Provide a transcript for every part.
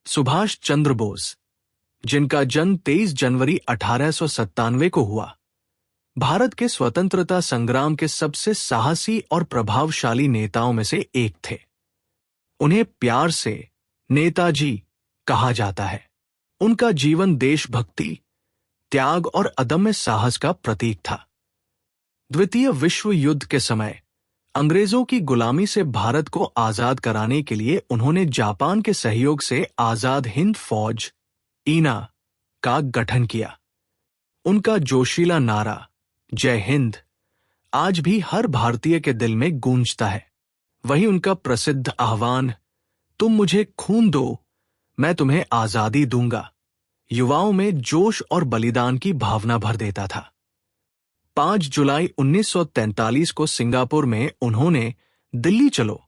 सुभाष चंद्र बोस, जिनका जन्म 23 जनवरी 1897 को हुआ, भारत के स्वतंत्रता संग्राम के सबसे साहसी और प्रभावशाली नेताओं में से एक थे। उन्हें प्यार से नेताजी कहा जाता है। उनका जीवन देशभक्ति, त्याग और अदम्य साहस का प्रतीक था। द्वितीय विश्व युद्ध के समय अंग्रेजों की गुलामी से भारत को आजाद कराने के लिए उन्होंने जापान के सहयोग से आजाद हिंद फौज ईना का गठन किया। उनका जोशीला नारा जय हिंद आज भी हर भारतीय के दिल में गूंजता है। वही उनका प्रसिद्ध आह्वान, तुम मुझे खून दो, मैं तुम्हें आजादी दूंगा, युवाओं में जोश और बलिदान की भावना भर देता था। 5 जुलाई 1943 को सिंगापुर में उन्होंने दिल्ली चलो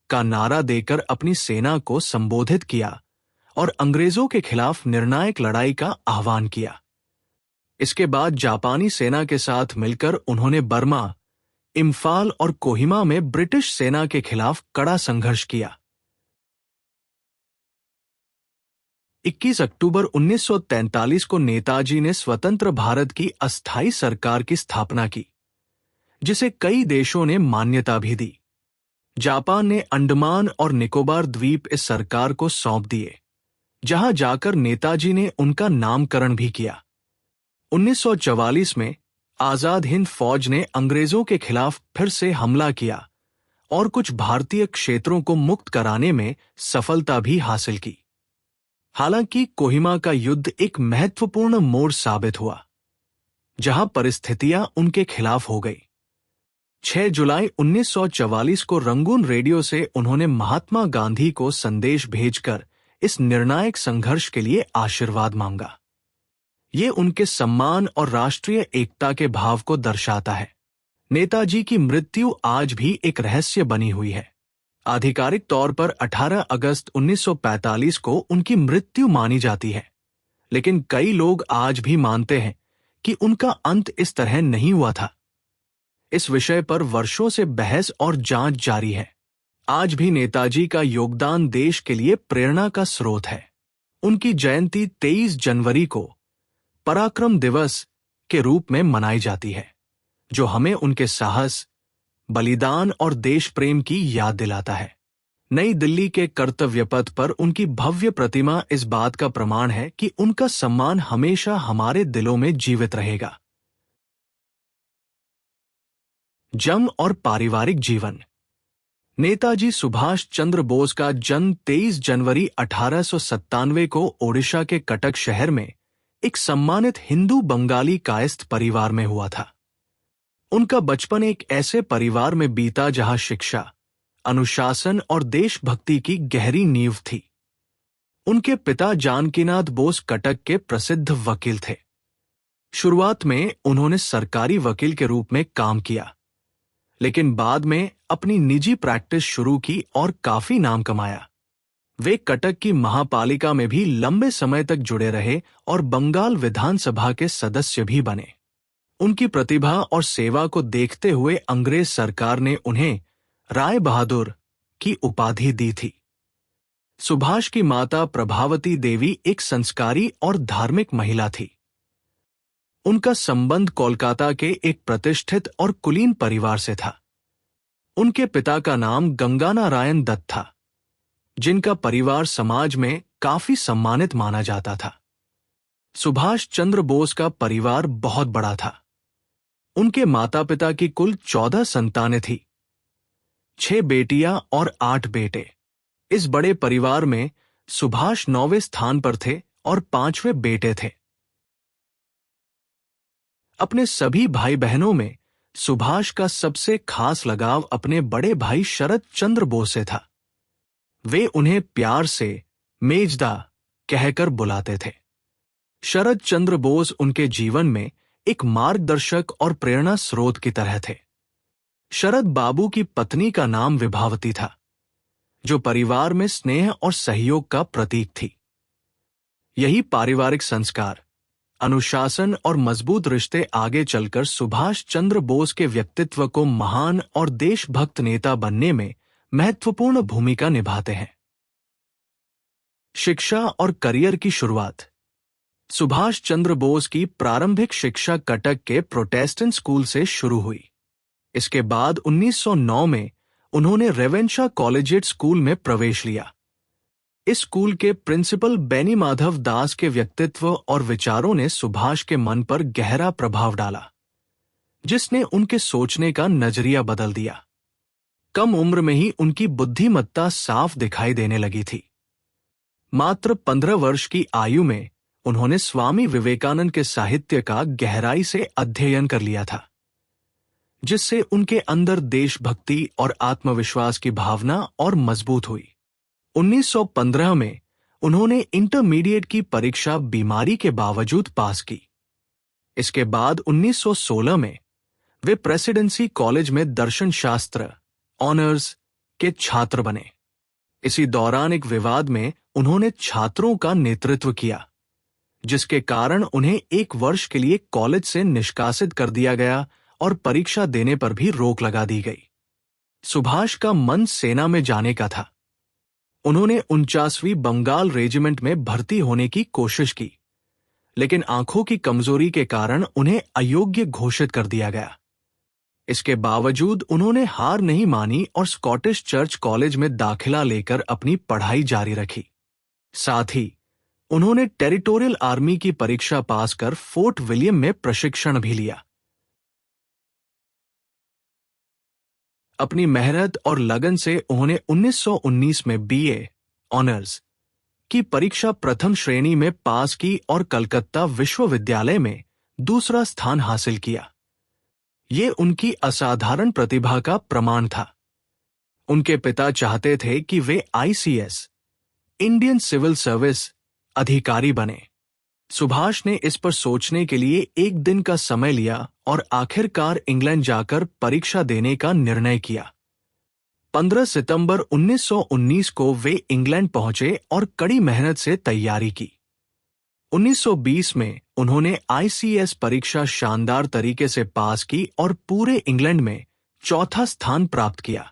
का नारा देकर अपनी सेना को संबोधित किया और अंग्रेजों के खिलाफ निर्णायक लड़ाई का आह्वान किया। इसके बाद जापानी सेना के साथ मिलकर उन्होंने बर्मा, इम्फाल और कोहिमा में ब्रिटिश सेना के खिलाफ कड़ा संघर्ष किया। 21 अक्टूबर 1943 को नेताजी ने स्वतंत्र भारत की अस्थायी सरकार की स्थापना की, जिसे कई देशों ने मान्यता भी दी। जापान ने अंडमान और निकोबार द्वीप इस सरकार को सौंप दिए, जहां जाकर नेताजी ने उनका नामकरण भी किया। 1944 में आजाद हिंद फौज ने अंग्रेजों के खिलाफ फिर से हमला किया और कुछ भारतीय क्षेत्रों को मुक्त कराने में सफलता भी हासिल की। हालांकि कोहिमा का युद्ध एक महत्वपूर्ण मोड़ साबित हुआ, जहां परिस्थितियां उनके खिलाफ हो गई। 6 जुलाई 1944 को रंगून रेडियो से उन्होंने महात्मा गांधी को संदेश भेजकर इस निर्णायक संघर्ष के लिए आशीर्वाद मांगा। ये उनके सम्मान और राष्ट्रीय एकता के भाव को दर्शाता है। नेताजी की मृत्यु आज भी एक रहस्य बनी हुई है। आधिकारिक तौर पर 18 अगस्त 1945 को उनकी मृत्यु मानी जाती है, लेकिन कई लोग आज भी मानते हैं कि उनका अंत इस तरह नहीं हुआ था। इस विषय पर वर्षों से बहस और जांच जारी है। आज भी नेताजी का योगदान देश के लिए प्रेरणा का स्रोत है। उनकी जयंती 23 जनवरी को पराक्रम दिवस के रूप में मनाई जाती है, जो हमें उनके साहस, बलिदान और देश प्रेम की याद दिलाता है। नई दिल्ली के कर्तव्य पथ पर उनकी भव्य प्रतिमा इस बात का प्रमाण है कि उनका सम्मान हमेशा हमारे दिलों में जीवित रहेगा। जन्म और पारिवारिक जीवन। नेताजी सुभाष चंद्र बोस का जन्म 23 जनवरी 1897 को ओडिशा के कटक शहर में एक सम्मानित हिंदू बंगाली कायस्थ परिवार में हुआ था। उनका बचपन एक ऐसे परिवार में बीता जहां शिक्षा, अनुशासन और देशभक्ति की गहरी नींव थी। उनके पिता जानकीनाथ बोस कटक के प्रसिद्ध वकील थे। शुरुआत में उन्होंने सरकारी वकील के रूप में काम किया, लेकिन बाद में अपनी निजी प्रैक्टिस शुरू की और काफी नाम कमाया। वे कटक की महापालिका में भी लंबे समय तक जुड़े रहे और बंगाल विधानसभा के सदस्य भी बने। उनकी प्रतिभा और सेवा को देखते हुए अंग्रेज सरकार ने उन्हें राय बहादुर की उपाधि दी थी। सुभाष की माता प्रभावती देवी एक संस्कारी और धार्मिक महिला थी। उनका संबंध कोलकाता के एक प्रतिष्ठित और कुलीन परिवार से था। उनके पिता का नाम गंगानारायण दत्त था, जिनका परिवार समाज में काफी सम्मानित माना जाता था। सुभाष चंद्र बोस का परिवार बहुत बड़ा था। उनके माता पिता की कुल 14 संतानें थी, 6 बेटियां और 8 बेटे। इस बड़े परिवार में सुभाष 9वें स्थान पर थे और 5वें बेटे थे। अपने सभी भाई बहनों में सुभाष का सबसे खास लगाव अपने बड़े भाई शरद चंद्र बोस से था। वे उन्हें प्यार से मेजदा कहकर बुलाते थे। शरद चंद्र बोस उनके जीवन में एक मार्गदर्शक और प्रेरणा स्रोत की तरह थे। शरद बाबू की पत्नी का नाम विभावती था, जो परिवार में स्नेह और सहयोग का प्रतीक थी। यही पारिवारिक संस्कार, अनुशासन और मजबूत रिश्ते आगे चलकर सुभाष चंद्र बोस के व्यक्तित्व को महान और देशभक्त नेता बनने में महत्वपूर्ण भूमिका निभाते हैं। शिक्षा और करियर की शुरुआत। सुभाष चंद्र बोस की प्रारंभिक शिक्षा कटक के प्रोटेस्टेंट स्कूल से शुरू हुई। इसके बाद 1909 में उन्होंने रेवेंशा कॉलेजिएट स्कूल में प्रवेश लिया। इस स्कूल के प्रिंसिपल बेनी माधव दास के व्यक्तित्व और विचारों ने सुभाष के मन पर गहरा प्रभाव डाला, जिसने उनके सोचने का नजरिया बदल दिया। कम उम्र में ही उनकी बुद्धिमत्ता साफ दिखाई देने लगी थी। मात्र 15 वर्ष की आयु में उन्होंने स्वामी विवेकानंद के साहित्य का गहराई से अध्ययन कर लिया था, जिससे उनके अंदर देशभक्ति और आत्मविश्वास की भावना और मजबूत हुई। 1915 में उन्होंने इंटरमीडिएट की परीक्षा बीमारी के बावजूद पास की। इसके बाद 1916 में वे प्रेसिडेंसी कॉलेज में दर्शन शास्त्र ऑनर्स के छात्र बने। इसी दौरान एक विवाद में उन्होंने छात्रों का नेतृत्व किया, जिसके कारण उन्हें 1 वर्ष के लिए कॉलेज से निष्कासित कर दिया गया और परीक्षा देने पर भी रोक लगा दी गई। सुभाष का मन सेना में जाने का था। उन्होंने 49वीं बंगाल रेजिमेंट में भर्ती होने की कोशिश की, लेकिन आंखों की कमजोरी के कारण उन्हें अयोग्य घोषित कर दिया गया। इसके बावजूद उन्होंने हार नहीं मानी और स्कॉटिश चर्च कॉलेज में दाखिला लेकर अपनी पढ़ाई जारी रखी। साथ ही उन्होंने टेरिटोरियल आर्मी की परीक्षा पास कर फोर्ट विलियम में प्रशिक्षण भी लिया। अपनी मेहनत और लगन से उन्होंने 1919 में बीए ऑनर्स की परीक्षा प्रथम श्रेणी में पास की और कलकत्ता विश्वविद्यालय में दूसरा स्थान हासिल किया। ये उनकी असाधारण प्रतिभा का प्रमाण था। उनके पिता चाहते थे कि वे आईसीएस इंडियन सिविल सर्विस अधिकारी बने। सुभाष ने इस पर सोचने के लिए 1 दिन का समय लिया और आखिरकार इंग्लैंड जाकर परीक्षा देने का निर्णय किया। 15 सितंबर 1919 को वे इंग्लैंड पहुंचे और कड़ी मेहनत से तैयारी की। 1920 में उन्होंने आईसीएस परीक्षा शानदार तरीके से पास की और पूरे इंग्लैंड में चौथा स्थान प्राप्त किया।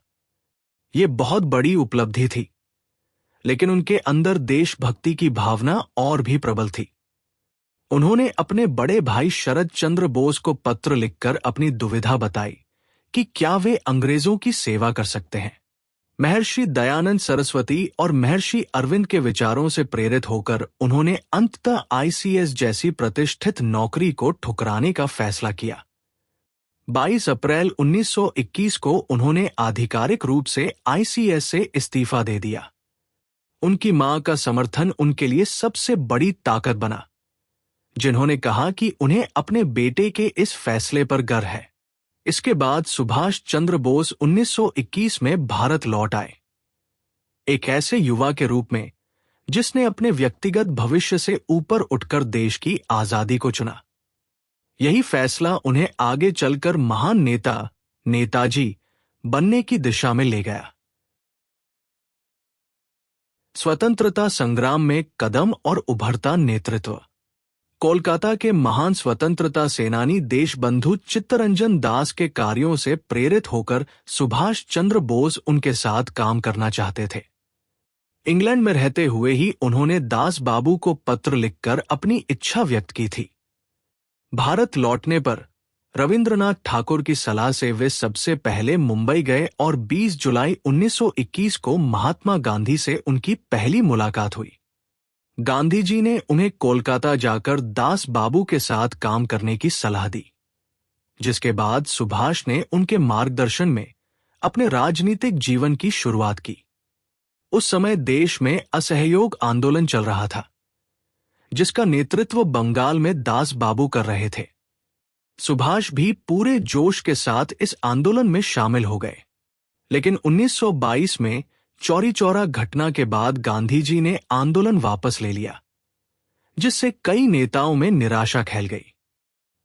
ये बहुत बड़ी उपलब्धि थी, लेकिन उनके अंदर देशभक्ति की भावना और भी प्रबल थी। उन्होंने अपने बड़े भाई शरद चंद्र बोस को पत्र लिखकर अपनी दुविधा बताई कि क्या वे अंग्रेजों की सेवा कर सकते हैं। महर्षि दयानंद सरस्वती और महर्षि अरविंद के विचारों से प्रेरित होकर उन्होंने अंततः आईसीएस जैसी प्रतिष्ठित नौकरी को ठुकराने का फैसला किया। 22 अप्रैल 1921 को उन्होंने आधिकारिक रूप से आईसीएस से इस्तीफा दे दिया। उनकी मां का समर्थन उनके लिए सबसे बड़ी ताकत बना, जिन्होंने कहा कि उन्हें अपने बेटे के इस फैसले पर गर्व है। इसके बाद सुभाष चंद्र बोस 1921 में भारत लौट आए, एक ऐसे युवा के रूप में जिसने अपने व्यक्तिगत भविष्य से ऊपर उठकर देश की आजादी को चुना। यही फैसला उन्हें आगे चलकर महान नेताजी बनने की दिशा में ले गया। स्वतंत्रता संग्राम में कदम और उभरता नेतृत्व। कोलकाता के महान स्वतंत्रता सेनानी देशबंधु चित्तरंजन दास के कार्यों से प्रेरित होकर सुभाष चंद्र बोस उनके साथ काम करना चाहते थे। इंग्लैंड में रहते हुए ही उन्होंने दास बाबू को पत्र लिखकर अपनी इच्छा व्यक्त की थी। भारत लौटने पर रविंद्रनाथ ठाकुर की सलाह से वे सबसे पहले मुंबई गए और 20 जुलाई 1921 को महात्मा गांधी से उनकी पहली मुलाकात हुई। गांधी जी ने उन्हें कोलकाता जाकर दास बाबू के साथ काम करने की सलाह दी, जिसके बाद सुभाष ने उनके मार्गदर्शन में अपने राजनीतिक जीवन की शुरुआत की। उस समय देश में असहयोग आंदोलन चल रहा था, जिसका नेतृत्व बंगाल में दास बाबू कर रहे थे। सुभाष भी पूरे जोश के साथ इस आंदोलन में शामिल हो गए, लेकिन 1922 में चौरी चौरा घटना के बाद गांधी जी ने आंदोलन वापस ले लिया, जिससे कई नेताओं में निराशा फैल गई।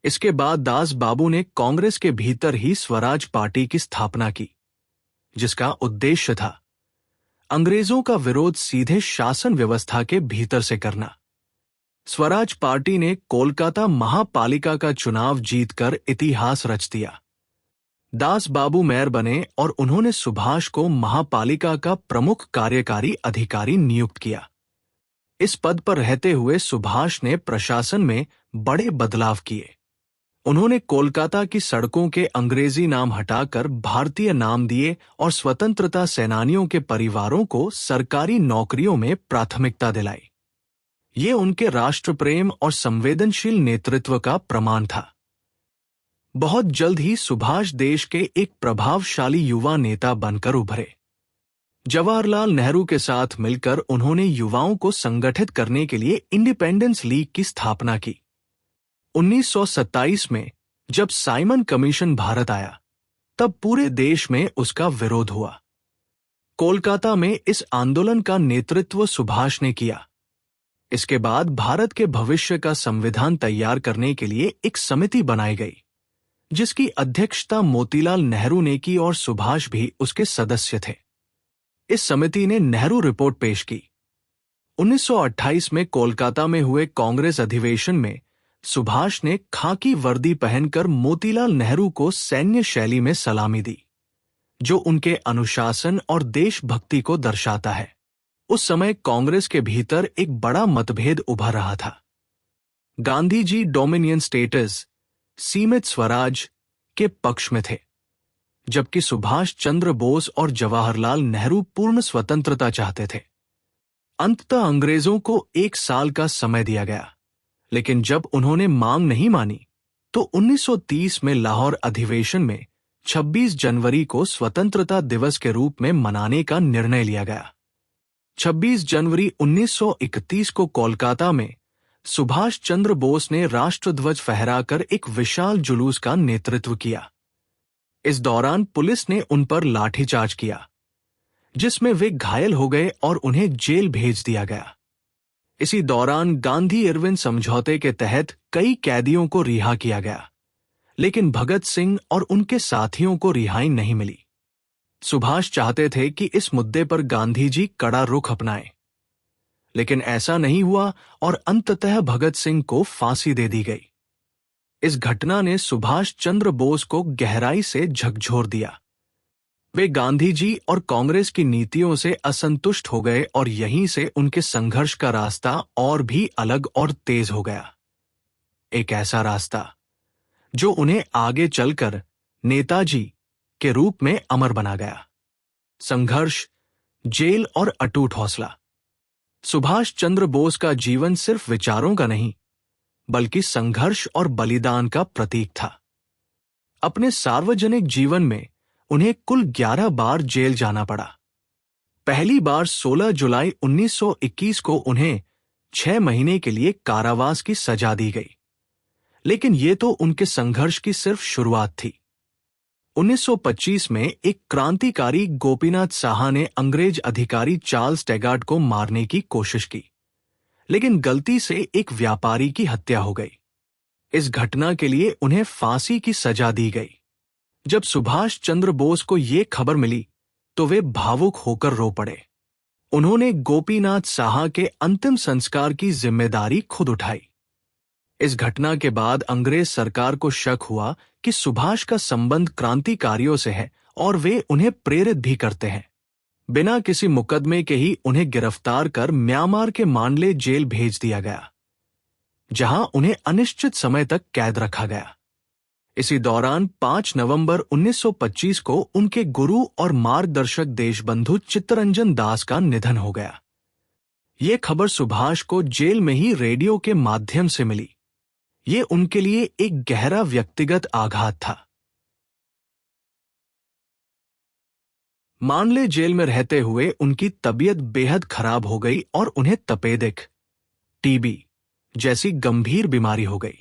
इसके बाद दास बाबू ने कांग्रेस के भीतर ही स्वराज पार्टी की स्थापना की, जिसका उद्देश्य था अंग्रेजों का विरोध सीधे शासन व्यवस्था के भीतर से करना। स्वराज पार्टी ने कोलकाता महापालिका का चुनाव जीतकर इतिहास रच दिया। दास बाबू मेयर बने और उन्होंने सुभाष को महापालिका का प्रमुख कार्यकारी अधिकारी नियुक्त किया। इस पद पर रहते हुए सुभाष ने प्रशासन में बड़े बदलाव किए। उन्होंने कोलकाता की सड़कों के अंग्रेजी नाम हटाकर भारतीय नाम दिए और स्वतंत्रता सेनानियों के परिवारों को सरकारी नौकरियों में प्राथमिकता दिलाई। ये उनके राष्ट्रप्रेम और संवेदनशील नेतृत्व का प्रमाण था। बहुत जल्द ही सुभाष देश के एक प्रभावशाली युवा नेता बनकर उभरे। जवाहरलाल नेहरू के साथ मिलकर उन्होंने युवाओं को संगठित करने के लिए इंडिपेंडेंस लीग की स्थापना की। 1927 में जब साइमन कमीशन भारत आया, तब पूरे देश में उसका विरोध हुआ। कोलकाता में इस आंदोलन का नेतृत्व सुभाष ने किया। इसके बाद भारत के भविष्य का संविधान तैयार करने के लिए एक समिति बनाई गई, जिसकी अध्यक्षता मोतीलाल नेहरू ने की और सुभाष भी उसके सदस्य थे। इस समिति ने नेहरू रिपोर्ट पेश की। 1928 में कोलकाता में हुए कांग्रेस अधिवेशन में सुभाष ने खाकी वर्दी पहनकर मोतीलाल नेहरू को सैन्य शैली में सलामी दी, जो उनके अनुशासन और देशभक्ति को दर्शाता है। उस समय कांग्रेस के भीतर एक बड़ा मतभेद उभर रहा था। गांधी जी डोमिनियन स्टेटस, सीमित स्वराज के पक्ष में थे, जबकि सुभाष चंद्र बोस और जवाहरलाल नेहरू पूर्ण स्वतंत्रता चाहते थे। अंततः अंग्रेजों को 1 साल का समय दिया गया, लेकिन जब उन्होंने मांग नहीं मानी तो 1930 में लाहौर अधिवेशन में 26 जनवरी को स्वतंत्रता दिवस के रूप में मनाने का निर्णय लिया गया। 26 जनवरी 1931 को कोलकाता में सुभाष चंद्र बोस ने राष्ट्रध्वज फहराकर एक विशाल जुलूस का नेतृत्व किया। इस दौरान पुलिस ने उन पर लाठीचार्ज किया, जिसमें वे घायल हो गए और उन्हें जेल भेज दिया गया। इसी दौरान गांधी इरविन समझौते के तहत कई कैदियों को रिहा किया गया, लेकिन भगत सिंह और उनके साथियों को रिहाई नहीं मिली। सुभाष चाहते थे कि इस मुद्दे पर गांधी जी कड़ा रुख अपनाएं, लेकिन ऐसा नहीं हुआ और अंततः भगत सिंह को फांसी दे दी गई। इस घटना ने सुभाष चंद्र बोस को गहराई से झकझोर दिया। वे गांधी जी और कांग्रेस की नीतियों से असंतुष्ट हो गए और यहीं से उनके संघर्ष का रास्ता और भी अलग और तेज हो गया। एक ऐसा रास्ता जो उन्हें आगे चलकर नेताजी के रूप में अमर बना गया। संघर्ष, जेल और अटूट हौसला। सुभाष चंद्र बोस का जीवन सिर्फ विचारों का नहीं, बल्कि संघर्ष और बलिदान का प्रतीक था। अपने सार्वजनिक जीवन में उन्हें कुल 11 बार जेल जाना पड़ा। पहली बार 16 जुलाई 1921 को उन्हें 6 महीने के लिए कारावास की सजा दी गई, लेकिन ये तो उनके संघर्ष की सिर्फ शुरुआत थी। 1925 में एक क्रांतिकारी गोपीनाथ साहा ने अंग्रेज अधिकारी चार्ल्स टैगार्ट को मारने की कोशिश की, लेकिन गलती से एक व्यापारी की हत्या हो गई। इस घटना के लिए उन्हें फांसी की सजा दी गई। जब सुभाष चंद्र बोस को ये खबर मिली तो वे भावुक होकर रो पड़े। उन्होंने गोपीनाथ साहा के अंतिम संस्कार की जिम्मेदारी खुद उठाई। इस घटना के अंग्रेज अंग्रेज सरकार को शक हुआ कि सुभाष का संबंध क्रांतिकारियों से है और वे उन्हें प्रेरित भी करते हैं। बिना किसी मुकदमे के ही उन्हें गिरफ्तार कर म्यांमार के मांडले जेल भेज दिया गया, जहां उन्हें अनिश्चित समय तक कैद रखा गया। इसी दौरान 5 नवंबर 1925 को उनके गुरु और मार्गदर्शक देशबंधु चित्तरंजन दास का निधन हो गया। ये खबर सुभाष को जेल में ही रेडियो के माध्यम से मिली। ये उनके लिए एक गहरा व्यक्तिगत आघात था। मांडले जेल में रहते हुए उनकी तबीयत बेहद खराब हो गई और उन्हें तपेदिक, टीबी जैसी गंभीर बीमारी हो गई।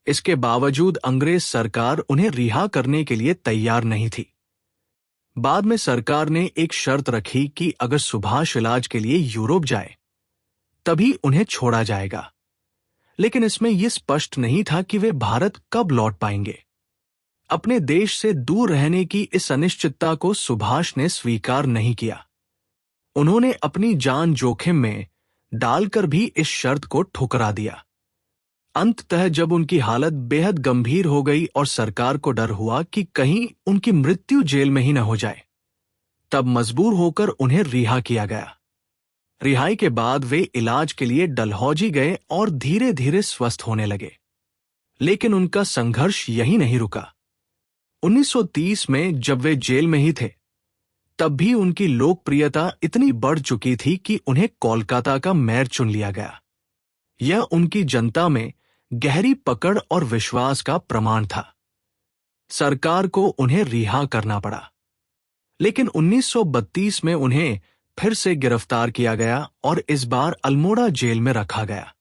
इसके बावजूद अंग्रेज सरकार उन्हें रिहा करने के लिए तैयार नहीं थी। बाद में सरकार ने एक शर्त रखी कि अगर सुभाष इलाज के लिए यूरोप जाए, तभी उन्हें छोड़ा जाएगा, लेकिन इसमें यह स्पष्ट नहीं था कि वे भारत कब लौट पाएंगे। अपने देश से दूर रहने की इस अनिश्चितता को सुभाष ने स्वीकार नहीं किया। उन्होंने अपनी जान जोखिम में डालकर भी इस शर्त को ठुकरा दिया। अंततः जब उनकी हालत बेहद गंभीर हो गई और सरकार को डर हुआ कि कहीं उनकी मृत्यु जेल में ही न हो जाए, तब मजबूर होकर उन्हें रिहा किया गया। रिहाई के बाद वे इलाज के लिए डलहौजी गए और धीरे धीरे स्वस्थ होने लगे। लेकिन उनका संघर्ष यहीं नहीं रुका। 1930 में जब वे जेल में ही थे, तब भी उनकी लोकप्रियता इतनी बढ़ चुकी थी कि उन्हें कोलकाता का मेयर चुन लिया गया। यह उनकी जनता में गहरी पकड़ और विश्वास का प्रमाण था। सरकार को उन्हें रिहा करना पड़ा, लेकिन 1932 में उन्हें फिर से गिरफ्तार किया गया और इस बार अल्मोड़ा जेल में रखा गया।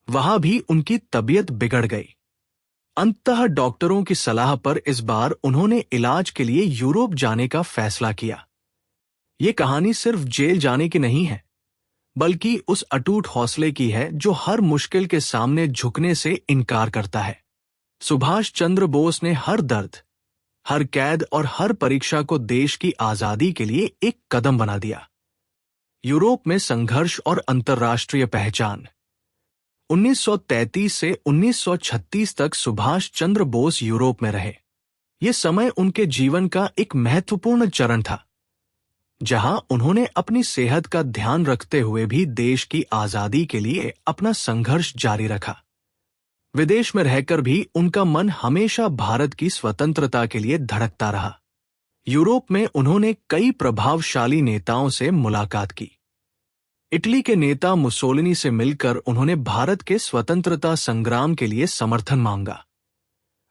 वहां भी उनकी तबीयत बिगड़ गई। अंततः डॉक्टरों की सलाह पर इस बार उन्होंने इलाज के लिए यूरोप जाने का फैसला किया। ये कहानी सिर्फ जेल जाने की नहीं है, बल्कि उस अटूट हौसले की है जो हर मुश्किल के सामने झुकने से इनकार करता है। सुभाष चंद्र बोस ने हर दर्द, हर कैद और हर परीक्षा को देश की आजादी के लिए एक कदम बना दिया। यूरोप में संघर्ष और अंतर्राष्ट्रीय पहचान। 1933 से 1936 तक सुभाष चंद्र बोस यूरोप में रहे। ये समय उनके जीवन का एक महत्वपूर्ण चरण था, जहां उन्होंने अपनी सेहत का ध्यान रखते हुए भी देश की आजादी के लिए अपना संघर्ष जारी रखा। विदेश में रहकर भी उनका मन हमेशा भारत की स्वतंत्रता के लिए धड़कता रहा। यूरोप में उन्होंने कई प्रभावशाली नेताओं से मुलाकात की। इटली के नेता मुसोलिनी से मिलकर उन्होंने भारत के स्वतंत्रता संग्राम के लिए समर्थन मांगा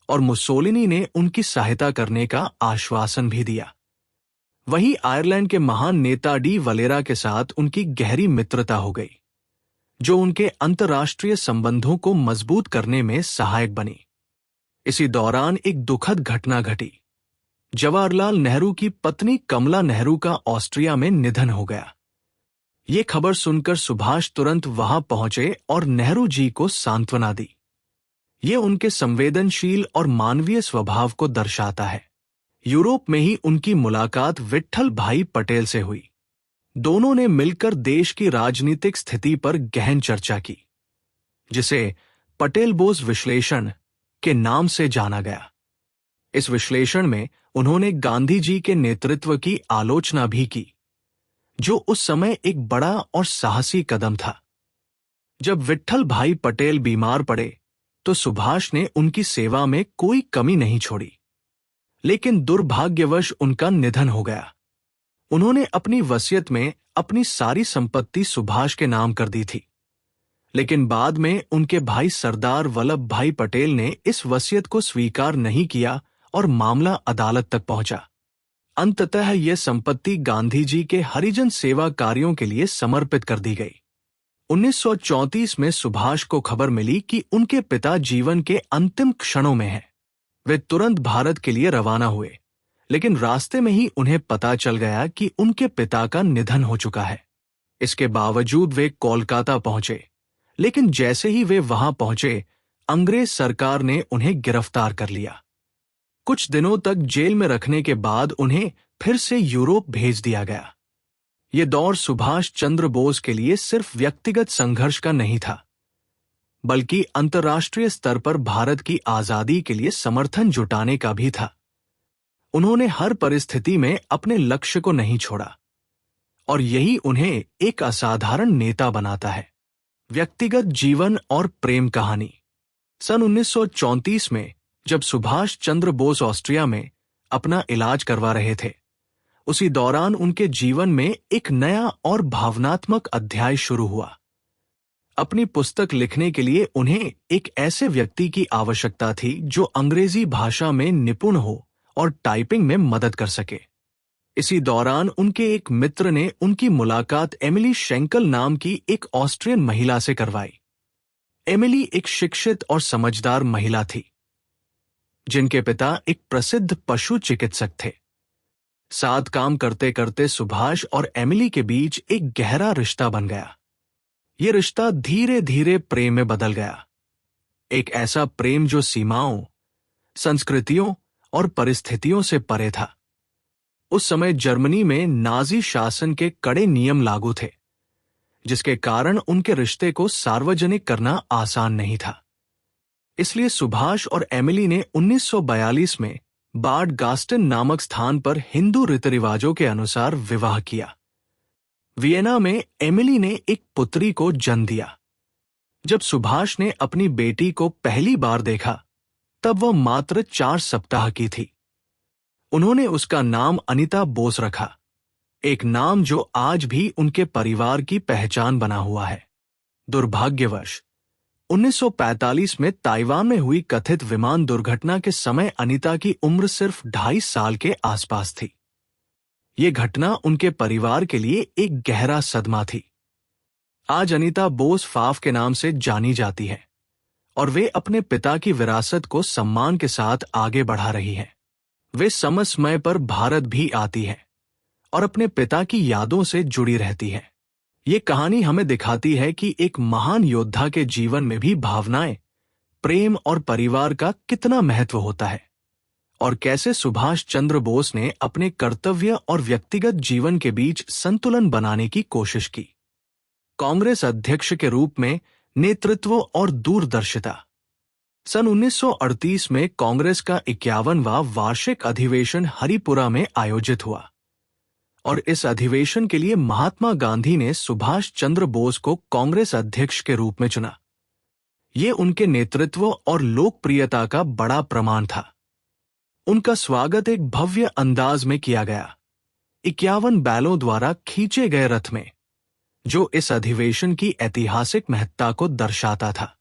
और मुसोलिनी ने उनकी सहायता करने का आश्वासन भी दिया। वहीं आयरलैंड के महान नेता डी वलेरा के साथ उनकी गहरी मित्रता हो गई, जो उनके अंतर्राष्ट्रीय संबंधों को मजबूत करने में सहायक बनी। इसी दौरान एक दुखद घटना घटी। जवाहरलाल नेहरू की पत्नी कमला नेहरू का ऑस्ट्रिया में निधन हो गया। ये खबर सुनकर सुभाष तुरंत वहां पहुंचे और नेहरू जी को सांत्वना दी। ये उनके संवेदनशील और मानवीय स्वभाव को दर्शाता है। यूरोप में ही उनकी मुलाकात विट्ठल भाई पटेल से हुई। दोनों ने मिलकर देश की राजनीतिक स्थिति पर गहन चर्चा की, जिसे पटेल-बोस विश्लेषण के नाम से जाना गया। इस विश्लेषण में उन्होंने गांधी जी के नेतृत्व की आलोचना भी की, जो उस समय एक बड़ा और साहसी कदम था। जब विट्ठल भाई पटेल बीमार पड़े, तो सुभाष ने उनकी सेवा में कोई कमी नहीं छोड़ी, लेकिन दुर्भाग्यवश उनका निधन हो गया। उन्होंने अपनी वसीयत में अपनी सारी संपत्ति सुभाष के नाम कर दी थी, लेकिन बाद में उनके भाई सरदार वल्लभ भाई पटेल ने इस वसीयत को स्वीकार नहीं किया और मामला अदालत तक पहुंचा। अंततः यह संपत्ति गांधी जी के हरिजन सेवा कार्यों के लिए समर्पित कर दी गई। 1934 में सुभाष को खबर मिली कि उनके पिता जीवन के अंतिम क्षणों में हैं। वे तुरंत भारत के लिए रवाना हुए, लेकिन रास्ते में ही उन्हें पता चल गया कि उनके पिता का निधन हो चुका है। इसके बावजूद वे कोलकाता पहुंचे, लेकिन जैसे ही वे वहां पहुंचे, अंग्रेज सरकार ने उन्हें गिरफ्तार कर लिया। कुछ दिनों तक जेल में रखने के बाद उन्हें फिर से यूरोप भेज दिया गया। यह दौर सुभाष चंद्र बोस के लिए सिर्फ व्यक्तिगत संघर्ष का नहीं था, बल्कि अंतर्राष्ट्रीय स्तर पर भारत की आजादी के लिए समर्थन जुटाने का भी था। उन्होंने हर परिस्थिति में अपने लक्ष्य को नहीं छोड़ा, और यही उन्हें एक असाधारण नेता बनाता है। व्यक्तिगत जीवन और प्रेम कहानी। सन 1934 में जब सुभाष चंद्र बोस ऑस्ट्रिया में अपना इलाज करवा रहे थे, उसी दौरान उनके जीवन में एक नया और भावनात्मक अध्याय शुरू हुआ। अपनी पुस्तक लिखने के लिए उन्हें एक ऐसे व्यक्ति की आवश्यकता थी जो अंग्रेजी भाषा में निपुण हो और टाइपिंग में मदद कर सके। इसी दौरान उनके एक मित्र ने उनकी मुलाकात एमिली शेंकल नाम की एक ऑस्ट्रियन महिला से करवाई। एमिली एक शिक्षित और समझदार महिला थी, जिनके पिता एक प्रसिद्ध पशु चिकित्सक थे। साथ काम करते करते सुभाष और एमिली के बीच एक गहरा रिश्ता बन गया। ये रिश्ता धीरे धीरे प्रेम में बदल गया, एक ऐसा प्रेम जो सीमाओं, संस्कृतियों और परिस्थितियों से परे था। उस समय जर्मनी में नाजी शासन के कड़े नियम लागू थे, जिसके कारण उनके रिश्ते को सार्वजनिक करना आसान नहीं था। इसलिए सुभाष और एमिली ने 1942 में बाड गास्टन नामक स्थान पर हिंदू रीति रिवाजों के अनुसार विवाह किया। वियना में एमिली ने एक पुत्री को जन्म दिया। जब सुभाष ने अपनी बेटी को पहली बार देखा तब वह मात्र 4 सप्ताह की थी। उन्होंने उसका नाम अनीता बोस रखा, एक नाम जो आज भी उनके परिवार की पहचान बना हुआ है। दुर्भाग्यवश 1945 में ताइवान में हुई कथित विमान दुर्घटना के समय अनीता की उम्र सिर्फ 2.5 साल के आसपास थी। ये घटना उनके परिवार के लिए एक गहरा सदमा थी। आज अनीता बोस फाफ के नाम से जानी जाती है और वे अपने पिता की विरासत को सम्मान के साथ आगे बढ़ा रही हैं। वे समय समय पर भारत भी आती है और अपने पिता की यादों से जुड़ी रहती है। ये कहानी हमें दिखाती है कि एक महान योद्धा के जीवन में भी भावनाएं, प्रेम और परिवार का कितना महत्व होता है और कैसे सुभाष चंद्र बोस ने अपने कर्तव्य और व्यक्तिगत जीवन के बीच संतुलन बनाने की कोशिश की। कांग्रेस अध्यक्ष के रूप में नेतृत्व और दूरदर्शिता। सन 1938 में कांग्रेस का 51वां वार्षिक अधिवेशन हरिपुरा में आयोजित हुआ और इस अधिवेशन के लिए महात्मा गांधी ने सुभाष चंद्र बोस को कांग्रेस अध्यक्ष के रूप में चुना। ये उनके नेतृत्व और लोकप्रियता का बड़ा प्रमाण था। उनका स्वागत एक भव्य अंदाज में किया गया, 51 बैलों द्वारा खींचे गए रथ में, जो इस अधिवेशन की ऐतिहासिक महत्ता को दर्शाता था।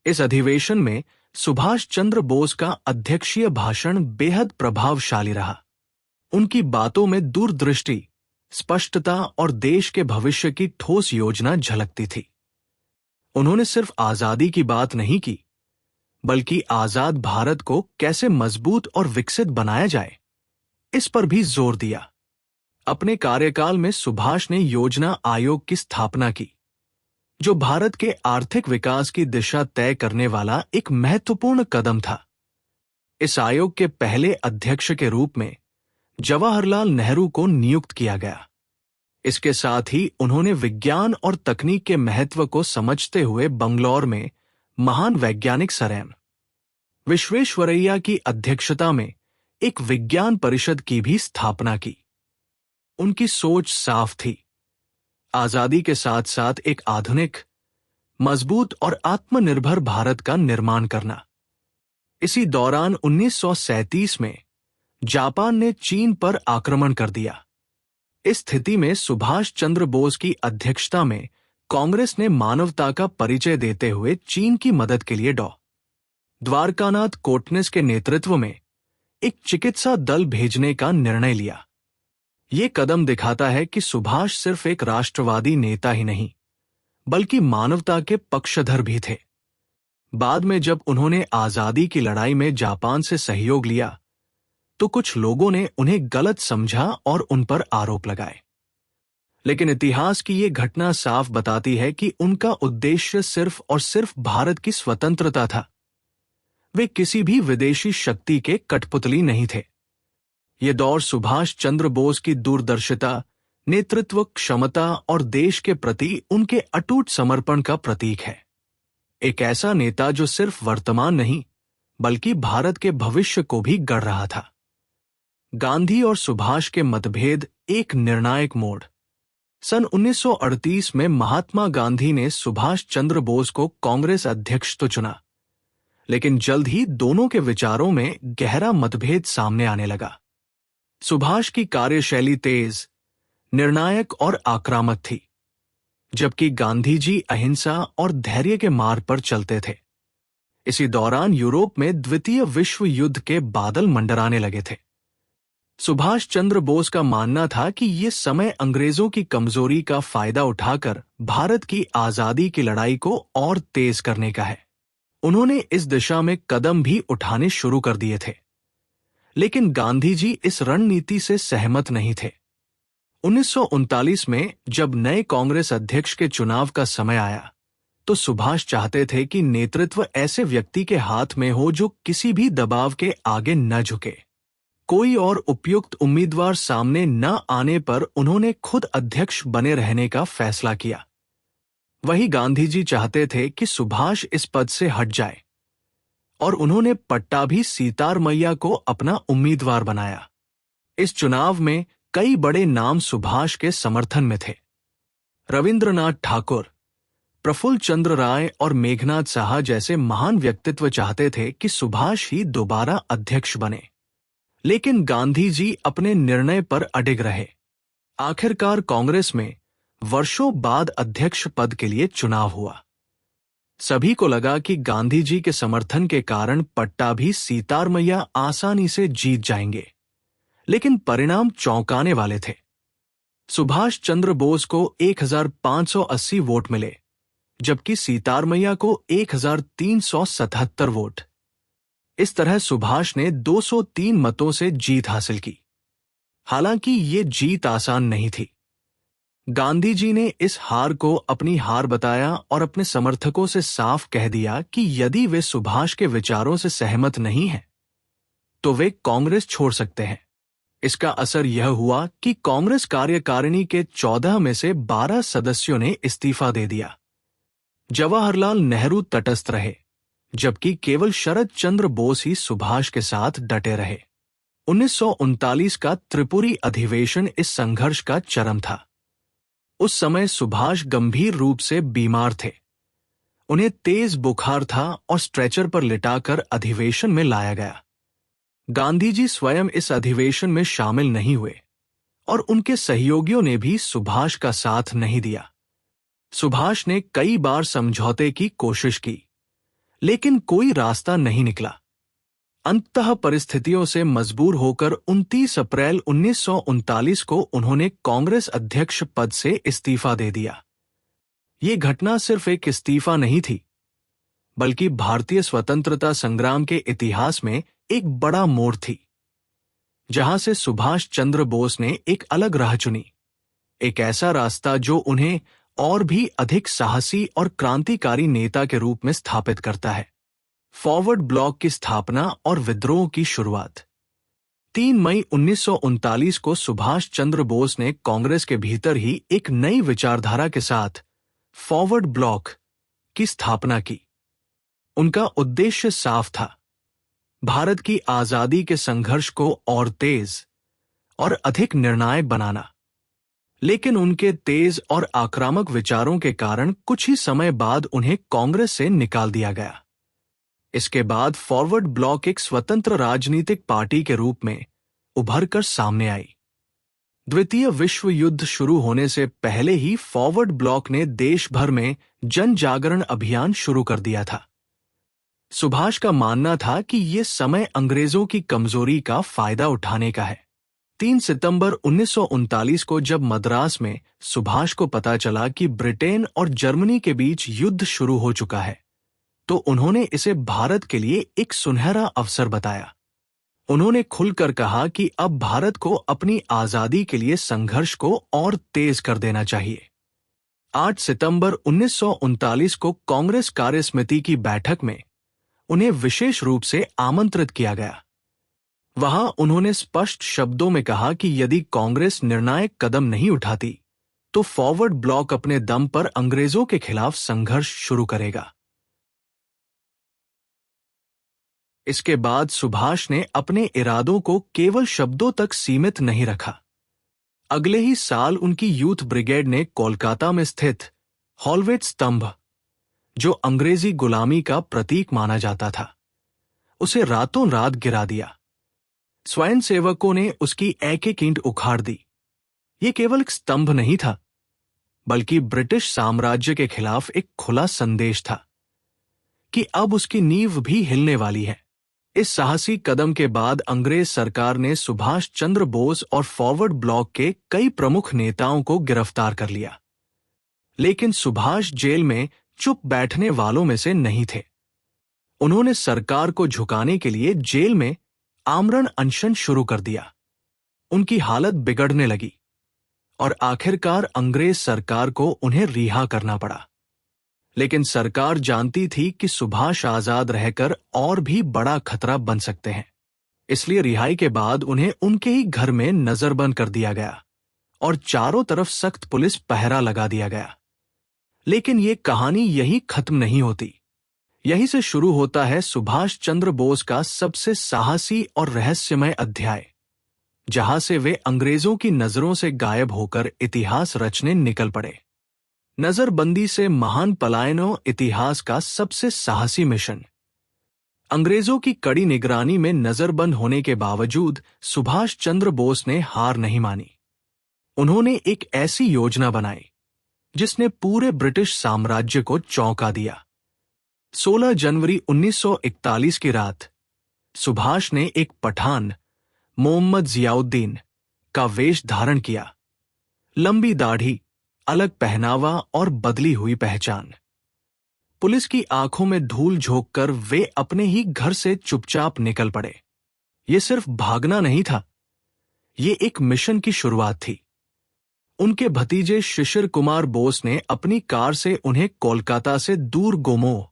इस अधिवेशन में सुभाष चंद्र बोस का अध्यक्षीय भाषण बेहद प्रभावशाली रहा। उनकी बातों में दूरदृष्टि, स्पष्टता और देश के भविष्य की ठोस योजना झलकती थी। उन्होंने सिर्फ आजादी की बात नहीं की, बल्कि आजाद भारत को कैसे मजबूत और विकसित बनाया जाए, इस पर भी जोर दिया। अपने कार्यकाल में सुभाष ने योजना आयोग की स्थापना की, जो भारत के आर्थिक विकास की दिशा तय करने वाला एक महत्वपूर्ण कदम था। इस आयोग के पहले अध्यक्ष के रूप में जवाहरलाल नेहरू को नियुक्त किया गया। इसके साथ ही उन्होंने विज्ञान और तकनीक के महत्व को समझते हुए बंगलौर में महान वैज्ञानिक सर एम विश्वेश्वरैया की अध्यक्षता में एक विज्ञान परिषद की भी स्थापना की। उनकी सोच साफ थी, आजादी के साथ साथ एक आधुनिक, मजबूत और आत्मनिर्भर भारत का निर्माण करना। इसी दौरान 1937 में जापान ने चीन पर आक्रमण कर दिया। इस स्थिति में सुभाष चंद्र बोस की अध्यक्षता में कांग्रेस ने मानवता का परिचय देते हुए चीन की मदद के लिए द्वारकानाथ कोटनिस के नेतृत्व में एक चिकित्सा दल भेजने का निर्णय लिया। ये कदम दिखाता है कि सुभाष सिर्फ एक राष्ट्रवादी नेता ही नहीं, बल्कि मानवता के पक्षधर भी थे। बाद में जब उन्होंने आजादी की लड़ाई में जापान से सहयोग लिया, तो कुछ लोगों ने उन्हें गलत समझा और उन पर आरोप लगाए। लेकिन इतिहास की ये घटना साफ बताती है कि उनका उद्देश्य सिर्फ और सिर्फ भारत की स्वतंत्रता था। वे किसी भी विदेशी शक्ति के कठपुतली नहीं थे। ये दौर सुभाष चंद्र बोस की दूरदर्शिता, नेतृत्व क्षमता और देश के प्रति उनके अटूट समर्पण का प्रतीक है। एक ऐसा नेता जो सिर्फ वर्तमान नहीं, बल्कि भारत के भविष्य को भी गढ़ रहा था। गांधी और सुभाष के मतभेद एक निर्णायक मोड़। सन 1938 में महात्मा गांधी ने सुभाष चंद्र बोस को कांग्रेस अध्यक्ष तो चुना, लेकिन जल्द ही दोनों के विचारों में गहरा मतभेद सामने आने लगा। सुभाष की कार्यशैली तेज, निर्णायक और आक्रामक थी, जबकि गांधी जी अहिंसा और धैर्य के मार्ग पर चलते थे। इसी दौरान यूरोप में द्वितीय विश्व युद्ध के बादल मंडराने लगे थे। सुभाष चंद्र बोस का मानना था कि ये समय अंग्रेजों की कमजोरी का फायदा उठाकर भारत की आजादी की लड़ाई को और तेज करने का है। उन्होंने इस दिशा में कदम भी उठाने शुरू कर दिए थे, लेकिन गांधी जी इस रणनीति से सहमत नहीं थे। 1939 में जब नए कांग्रेस अध्यक्ष के चुनाव का समय आया, तो सुभाष चाहते थे कि नेतृत्व ऐसे व्यक्ति के हाथ में हो जो किसी भी दबाव के आगे न झुके। कोई और उपयुक्त उम्मीदवार सामने न आने पर उन्होंने खुद अध्यक्ष बने रहने का फैसला किया। वही गांधी जी चाहते थे कि सुभाष इस पद से हट जाए, और उन्होंने पट्टाभी सीतारमैया को अपना उम्मीदवार बनाया। इस चुनाव में कई बड़े नाम सुभाष के समर्थन में थे, रविंद्रनाथ ठाकुर, प्रफुल्ल चंद्र राय और मेघनाथ साहा जैसे महान व्यक्तित्व चाहते थे कि सुभाष ही दोबारा अध्यक्ष बने, लेकिन गांधी जी अपने निर्णय पर अडिग रहे। आखिरकार कांग्रेस में वर्षों बाद अध्यक्ष पद के लिए चुनाव हुआ। सभी को लगा कि गांधी जी के समर्थन के कारण पट्टाभी सीतारमैया आसानी से जीत जाएंगे, लेकिन परिणाम चौंकाने वाले थे। सुभाष चंद्र बोस को 1580 वोट मिले, जबकि सीतारमैया को 1377 वोट। इस तरह सुभाष ने 203 मतों से जीत हासिल की। हालांकि ये जीत आसान नहीं थी। गांधी जी ने इस हार को अपनी हार बताया और अपने समर्थकों से साफ कह दिया कि यदि वे सुभाष के विचारों से सहमत नहीं हैं, तो वे कांग्रेस छोड़ सकते हैं। इसका असर यह हुआ कि कांग्रेस कार्यकारिणी के 14 में से 12 सदस्यों ने इस्तीफा दे दिया। जवाहरलाल नेहरू तटस्थ रहे, जबकि केवल शरद चंद्र बोस ही सुभाष के साथ डटे रहे। 1939 का त्रिपुरी अधिवेशन इस संघर्ष का चरम था। उस समय सुभाष गंभीर रूप से बीमार थे। उन्हें तेज बुखार था और स्ट्रेचर पर लिटाकर अधिवेशन में लाया गया। गांधी जी स्वयं इस अधिवेशन में शामिल नहीं हुए और उनके सहयोगियों ने भी सुभाष का साथ नहीं दिया। सुभाष ने कई बार समझौते की कोशिश की, लेकिन कोई रास्ता नहीं निकला। अंततः परिस्थितियों से मजबूर होकर 29 अप्रैल 1939 को उन्होंने कांग्रेस अध्यक्ष पद से इस्तीफा दे दिया। ये घटना सिर्फ एक इस्तीफा नहीं थी, बल्कि भारतीय स्वतंत्रता संग्राम के इतिहास में एक बड़ा मोड़ थी, जहां से सुभाष चंद्र बोस ने एक अलग राह चुनी, एक ऐसा रास्ता जो उन्हें और भी अधिक साहसी और क्रांतिकारी नेता के रूप में स्थापित करता है। फॉरवर्ड ब्लॉक की स्थापना और विद्रोह की शुरुआत। 3 मई 1939 को सुभाष चंद्र बोस ने कांग्रेस के भीतर ही एक नई विचारधारा के साथ फॉरवर्ड ब्लॉक की स्थापना की। उनका उद्देश्य साफ था, भारत की आजादी के संघर्ष को और तेज और अधिक निर्णायक बनाना। लेकिन उनके तेज और आक्रामक विचारों के कारण कुछ ही समय बाद उन्हें कांग्रेस से निकाल दिया गया। इसके बाद फॉरवर्ड ब्लॉक एक स्वतंत्र राजनीतिक पार्टी के रूप में उभरकर सामने आई। द्वितीय विश्व युद्ध शुरू होने से पहले ही फॉरवर्ड ब्लॉक ने देश भर में जन जागरण अभियान शुरू कर दिया था। सुभाष का मानना था कि ये समय अंग्रेजों की कमजोरी का फायदा उठाने का है। 3 सितंबर 1939 को जब मद्रास में सुभाष को पता चला कि ब्रिटेन और जर्मनी के बीच युद्ध शुरू हो चुका है, तो उन्होंने इसे भारत के लिए एक सुनहरा अवसर बताया। उन्होंने खुलकर कहा कि अब भारत को अपनी आजादी के लिए संघर्ष को और तेज कर देना चाहिए। 8 सितंबर 1939 को कांग्रेस कार्यसमिति की बैठक में उन्हें विशेष रूप से आमंत्रित किया गया। वहां उन्होंने स्पष्ट शब्दों में कहा कि यदि कांग्रेस निर्णायक कदम नहीं उठाती, तो फॉरवर्ड ब्लॉक अपने दम पर अंग्रेजों के खिलाफ संघर्ष शुरू करेगा। इसके बाद सुभाष ने अपने इरादों को केवल शब्दों तक सीमित नहीं रखा। अगले ही साल उनकी यूथ ब्रिगेड ने कोलकाता में स्थित हॉलवेट स्तंभ, जो अंग्रेजी गुलामी का प्रतीक माना जाता था, उसे रातों रात गिरा दिया। स्वयंसेवकों ने उसकी एक-एक ईंट उखाड़ दी। ये केवल एक स्तंभ नहीं था, बल्कि ब्रिटिश साम्राज्य के खिलाफ एक खुला संदेश था कि अब उसकी नींव भी हिलने वाली है। इस साहसी कदम के बाद अंग्रेज सरकार ने सुभाष चंद्र बोस और फॉरवर्ड ब्लॉक के कई प्रमुख नेताओं को गिरफ्तार कर लिया। लेकिन सुभाष जेल में चुप बैठने वालों में से नहीं थे। उन्होंने सरकार को झुकाने के लिए जेल में आमरण अनशन शुरू कर दिया। उनकी हालत बिगड़ने लगी और आखिरकार अंग्रेज सरकार को उन्हें रिहा करना पड़ा। लेकिन सरकार जानती थी कि सुभाष आजाद रहकर और भी बड़ा खतरा बन सकते हैं। इसलिए रिहाई के बाद उन्हें उनके ही घर में नजरबंद कर दिया गया और चारों तरफ सख्त पुलिस पहरा लगा दिया गया। लेकिन ये कहानी यही खत्म नहीं होती। यहीं से शुरू होता है सुभाष चंद्र बोस का सबसे साहसी और रहस्यमय अध्याय, जहां से वे अंग्रेजों की नजरों से गायब होकर इतिहास रचने निकल पड़े। नजरबंदी से महान पलायनों इतिहास का सबसे साहसी मिशन। अंग्रेजों की कड़ी निगरानी में नजरबंद होने के बावजूद सुभाष चंद्र बोस ने हार नहीं मानी। उन्होंने एक ऐसी योजना बनाई जिसने पूरे ब्रिटिश साम्राज्य को चौंका दिया। 16 जनवरी 1941 की रात सुभाष ने एक पठान मोहम्मद जियाउद्दीन का वेश धारण किया। लंबी दाढ़ी, अलग पहनावा और बदली हुई पहचान। पुलिस की आंखों में धूल झोंककर वे अपने ही घर से चुपचाप निकल पड़े। ये सिर्फ भागना नहीं था, ये एक मिशन की शुरुआत थी। उनके भतीजे शिशिर कुमार बोस ने अपनी कार से उन्हें कोलकाता से दूर गोमोह,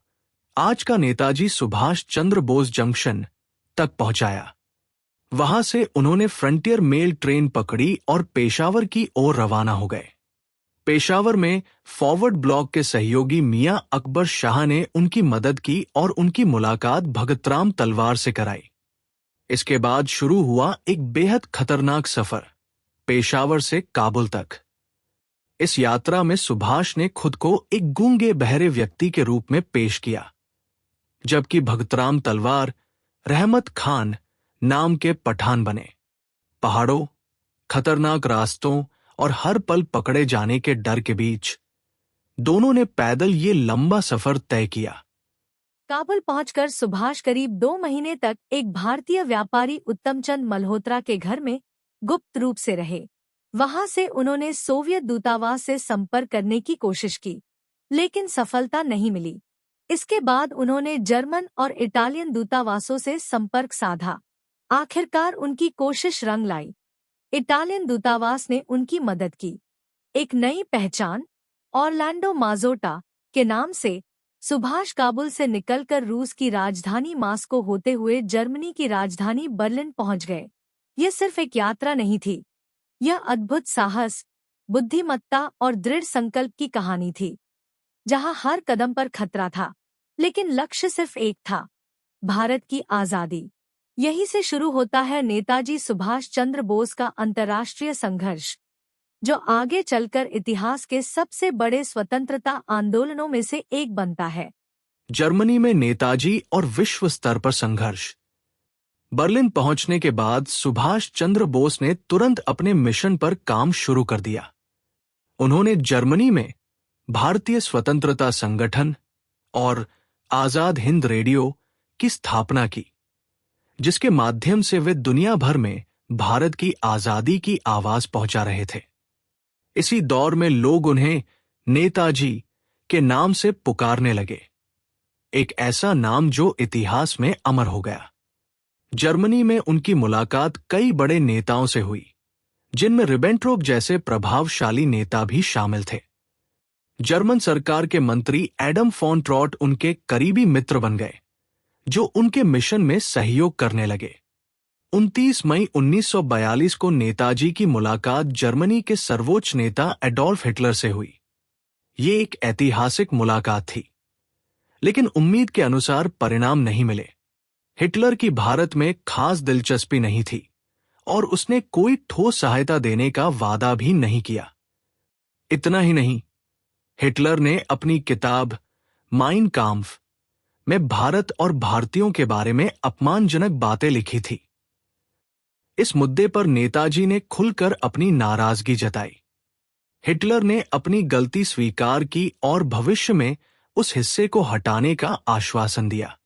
आज का नेताजी सुभाष चंद्र बोस जंक्शन, तक पहुंचाया। वहां से उन्होंने फ्रंटियर मेल ट्रेन पकड़ी और पेशावर की ओर रवाना हो गए। पेशावर में फॉरवर्ड ब्लॉक के सहयोगी मियां अकबर शाह ने उनकी मदद की और उनकी मुलाकात भगतराम तलवार से कराई। इसके बाद शुरू हुआ एक बेहद खतरनाक सफर, पेशावर से काबुल तक। इस यात्रा में सुभाष ने खुद को एक गूंगे बहरे व्यक्ति के रूप में पेश किया, जबकि भगतराम तलवार रहमत खान नाम के पठान बने। पहाड़ों, खतरनाक रास्तों और हर पल पकड़े जाने के डर के बीच दोनों ने पैदल ये लंबा सफर तय किया। काबुल पहुंचकर सुभाष करीब 2 महीने तक एक भारतीय व्यापारी उत्तमचंद मल्होत्रा के घर में गुप्त रूप से रहे। वहां से उन्होंने सोवियत दूतावास से संपर्क करने की कोशिश की, लेकिन सफलता नहीं मिली। इसके बाद उन्होंने जर्मन और इटालियन दूतावासों से संपर्क साधा। आखिरकार उनकी कोशिश रंग लाई। इटालियन दूतावास ने उनकी मदद की। एक नई पहचान, ऑरलैंडो माजोटा के नाम से, सुभाष काबुल से निकलकर रूस की राजधानी मास्को होते हुए जर्मनी की राजधानी बर्लिन पहुंच गए। यह सिर्फ एक यात्रा नहीं थी, यह अद्भुत साहस, बुद्धिमत्ता और दृढ़ संकल्प की कहानी थी, जहां हर कदम पर खतरा था, लेकिन लक्ष्य सिर्फ एक था, भारत की आजादी। यहीं से शुरू होता है नेताजी सुभाष चंद्र बोस का अंतर्राष्ट्रीय संघर्ष, जो आगे चलकर इतिहास के सबसे बड़े स्वतंत्रता आंदोलनों में से एक बनता है। जर्मनी में नेताजी और विश्व स्तर पर संघर्ष। बर्लिन पहुंचने के बाद सुभाष चंद्र बोस ने तुरंत अपने मिशन पर काम शुरू कर दिया। उन्होंने जर्मनी में भारतीय स्वतंत्रता संगठन और आजाद हिंद रेडियो की स्थापना की, जिसके माध्यम से वे दुनिया भर में भारत की आजादी की आवाज पहुंचा रहे थे। इसी दौर में लोग उन्हें नेताजी के नाम से पुकारने लगे, एक ऐसा नाम जो इतिहास में अमर हो गया। जर्मनी में उनकी मुलाकात कई बड़े नेताओं से हुई, जिनमें रिबेंट्रोप जैसे प्रभावशाली नेता भी शामिल थे। जर्मन सरकार के मंत्री एडम फॉन ट्रॉट उनके करीबी मित्र बन गए, जो उनके मिशन में सहयोग करने लगे। 29 मई 1942 को नेताजी की मुलाकात जर्मनी के सर्वोच्च नेता एडोल्फ हिटलर से हुई। ये एक ऐतिहासिक मुलाकात थी, लेकिन उम्मीद के अनुसार परिणाम नहीं मिले। हिटलर की भारत में खास दिलचस्पी नहीं थी और उसने कोई ठोस सहायता देने का वादा भी नहीं किया। इतना ही नहीं, हिटलर ने अपनी किताब माइन काम्फ में भारत और भारतीयों के बारे में अपमानजनक बातें लिखी थी। इस मुद्दे पर नेताजी ने खुलकर अपनी नाराजगी जताई। हिटलर ने अपनी गलती स्वीकार की और भविष्य में उस हिस्से को हटाने का आश्वासन दिया।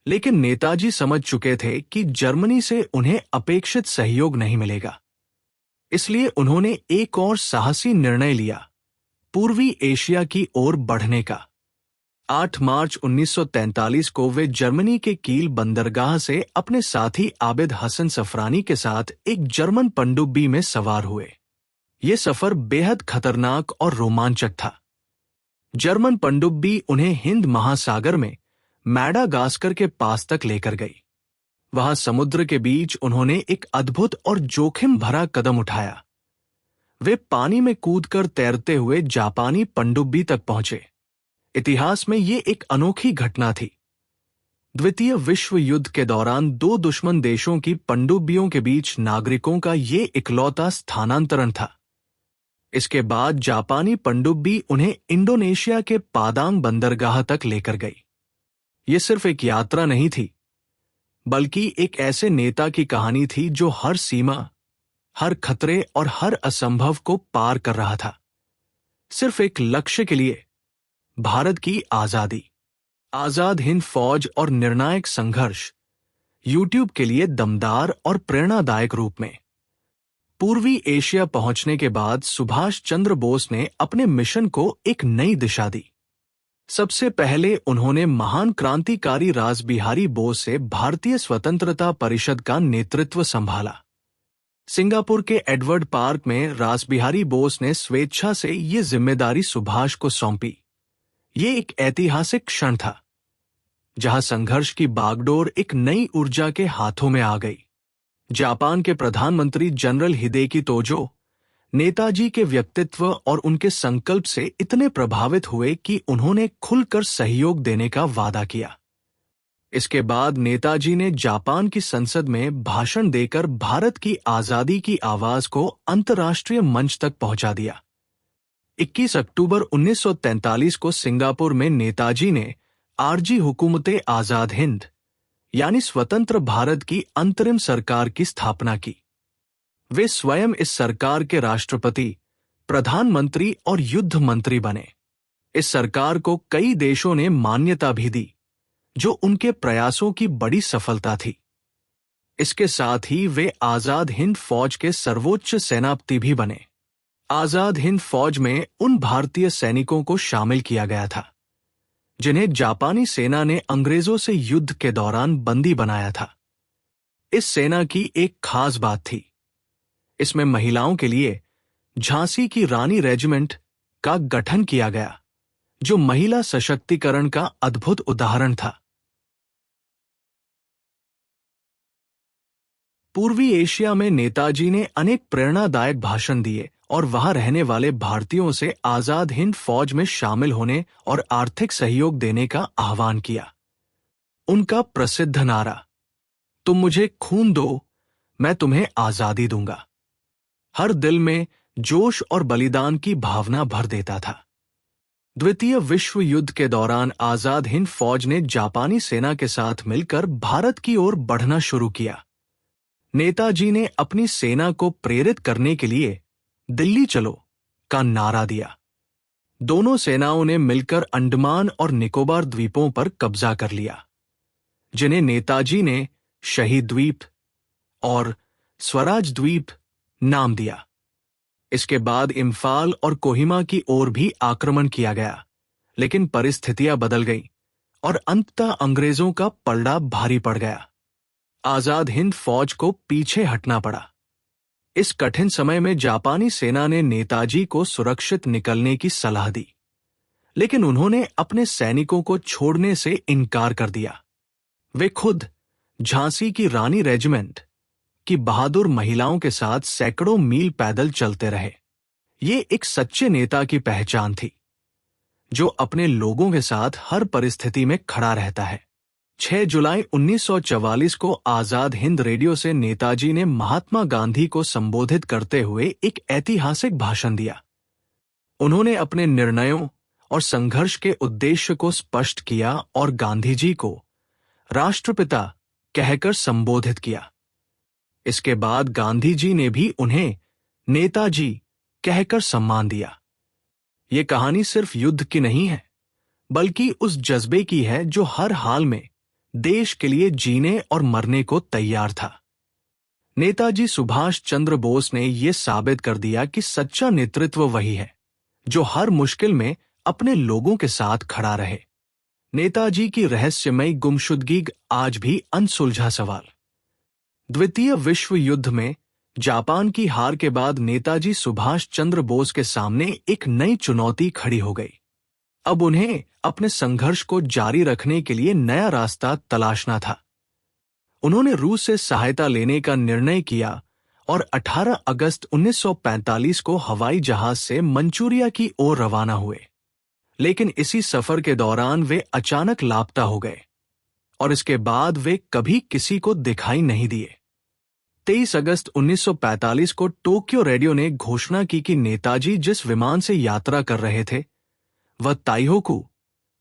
लेकिन नेताजी समझ चुके थे कि जर्मनी से उन्हें अपेक्षित सहयोग नहीं मिलेगा। इसलिए उन्होंने एक और साहसी निर्णय लिया, पूर्वी एशिया की ओर बढ़ने का। 8 मार्च 1943 को वे जर्मनी के कील बंदरगाह से अपने साथी आबिद हसन सफरानी के साथ एक जर्मन पनडुब्बी में सवार हुए। ये सफर बेहद खतरनाक और रोमांचक था। जर्मन पनडुब्बी उन्हें हिंद महासागर में मैडागास्कर के पास तक लेकर गई। वहां समुद्र के बीच उन्होंने एक अद्भुत और जोखिम भरा कदम उठाया। वे पानी में कूदकर तैरते हुए जापानी पनडुब्बी तक पहुंचे। इतिहास में ये एक अनोखी घटना थी। द्वितीय विश्व युद्ध के दौरान 2 दुश्मन देशों की पनडुब्बियों के बीच नागरिकों का ये इकलौता स्थानांतरण था। इसके बाद जापानी पनडुब्बी उन्हें इंडोनेशिया के पादांग बंदरगाह तक लेकर गई। ये सिर्फ एक यात्रा नहीं थी, बल्कि एक ऐसे नेता की कहानी थी जो हर सीमा, हर खतरे और हर असंभव को पार कर रहा था, सिर्फ एक लक्ष्य के लिए, भारत की आजादी। आजाद हिंद फौज और निर्णायक संघर्ष यूट्यूब के लिए दमदार और प्रेरणादायक रूप में। पूर्वी एशिया पहुंचने के बाद सुभाष चंद्र बोस ने अपने मिशन को एक नई दिशा दी। सबसे पहले उन्होंने महान क्रांतिकारी रासबिहारी बोस से भारतीय स्वतंत्रता परिषद का नेतृत्व संभाला। सिंगापुर के एडवर्ड पार्क में रासबिहारी बोस ने स्वेच्छा से ये जिम्मेदारी सुभाष को सौंपी। ये एक ऐतिहासिक क्षण था, जहां संघर्ष की बागडोर एक नई ऊर्जा के हाथों में आ गई। जापान के प्रधानमंत्री जनरल हिदेकी तोजो नेताजी के व्यक्तित्व और उनके संकल्प से इतने प्रभावित हुए कि उन्होंने खुलकर सहयोग देने का वादा किया। इसके बाद नेताजी ने जापान की संसद में भाषण देकर भारत की आजादी की आवाज को अंतर्राष्ट्रीय मंच तक पहुंचा दिया। 21 अक्टूबर 1943 को सिंगापुर में नेताजी ने आरजी हुकूमते आजाद हिंद यानी स्वतंत्र भारत की अंतरिम सरकार की स्थापना की। वे स्वयं इस सरकार के राष्ट्रपति, प्रधानमंत्री और युद्ध मंत्री बने। इस सरकार को कई देशों ने मान्यता भी दी, जो उनके प्रयासों की बड़ी सफलता थी। इसके साथ ही वे आजाद हिंद फौज के सर्वोच्च सेनापति भी बने। आजाद हिंद फौज में उन भारतीय सैनिकों को शामिल किया गया था जिन्हें जापानी सेना ने अंग्रेजों से युद्ध के दौरान बंदी बनाया था। इस सेना की एक खास बात थी, इसमें महिलाओं के लिए झांसी की रानी रेजिमेंट का गठन किया गया, जो महिला सशक्तिकरण का अद्भुत उदाहरण था। पूर्वी एशिया में नेताजी ने अनेक प्रेरणादायक भाषण दिए और वहां रहने वाले भारतीयों से आजाद हिंद फौज में शामिल होने और आर्थिक सहयोग देने का आह्वान किया। उनका प्रसिद्ध नारा, तुम मुझे खून दो, मैं तुम्हें आजादी दूंगा, हर दिल में जोश और बलिदान की भावना भर देता था। द्वितीय विश्व युद्ध के दौरान आजाद हिंद फौज ने जापानी सेना के साथ मिलकर भारत की ओर बढ़ना शुरू किया। नेताजी ने अपनी सेना को प्रेरित करने के लिए दिल्ली चलो का नारा दिया। दोनों सेनाओं ने मिलकर अंडमान और निकोबार द्वीपों पर कब्जा कर लिया, जिन्हें नेताजी ने शहीद द्वीप और स्वराज द्वीप नाम दिया। इसके बाद इम्फाल और कोहिमा की ओर भी आक्रमण किया गया, लेकिन परिस्थितियां बदल गईं और अंततः अंग्रेजों का पलड़ा भारी पड़ गया। आजाद हिंद फौज को पीछे हटना पड़ा। इस कठिन समय में जापानी सेना ने नेताजी को सुरक्षित निकलने की सलाह दी, लेकिन उन्होंने अपने सैनिकों को छोड़ने से इनकार कर दिया। वे खुद झांसी की रानी रेजिमेंट की बहादुर महिलाओं के साथ सैकड़ों मील पैदल चलते रहे। ये एक सच्चे नेता की पहचान थी, जो अपने लोगों के साथ हर परिस्थिति में खड़ा रहता है। 6 जुलाई 1944 को आजाद हिंद रेडियो से नेताजी ने महात्मा गांधी को संबोधित करते हुए एक ऐतिहासिक भाषण दिया। उन्होंने अपने निर्णयों और संघर्ष के उद्देश्य को स्पष्ट किया और गांधी जी को राष्ट्रपिता कहकर संबोधित किया। इसके बाद गांधी जी ने भी उन्हें नेताजी कहकर सम्मान दिया। ये कहानी सिर्फ युद्ध की नहीं है, बल्कि उस जज्बे की है जो हर हाल में देश के लिए जीने और मरने को तैयार था। नेताजी सुभाष चंद्र बोस ने यह साबित कर दिया कि सच्चा नेतृत्व वही है जो हर मुश्किल में अपने लोगों के साथ खड़ा रहे। नेताजी की रहस्यमयी गुमशुदगी आज भी अनसुलझा सवाल। द्वितीय विश्व युद्ध में जापान की हार के बाद नेताजी सुभाष चंद्र बोस के सामने एक नई चुनौती खड़ी हो गई। अब उन्हें अपने संघर्ष को जारी रखने के लिए नया रास्ता तलाशना था। उन्होंने रूस से सहायता लेने का निर्णय किया और 18 अगस्त 1945 को हवाई जहाज से मंचूरिया की ओर रवाना हुए। लेकिन इसी सफर के दौरान वे अचानक लापता हो गए और इसके बाद वे कभी किसी को दिखाई नहीं दिए। 23 अगस्त 1945 को टोक्यो रेडियो ने घोषणा की कि नेताजी जिस विमान से यात्रा कर रहे थे वह ताइहोकू,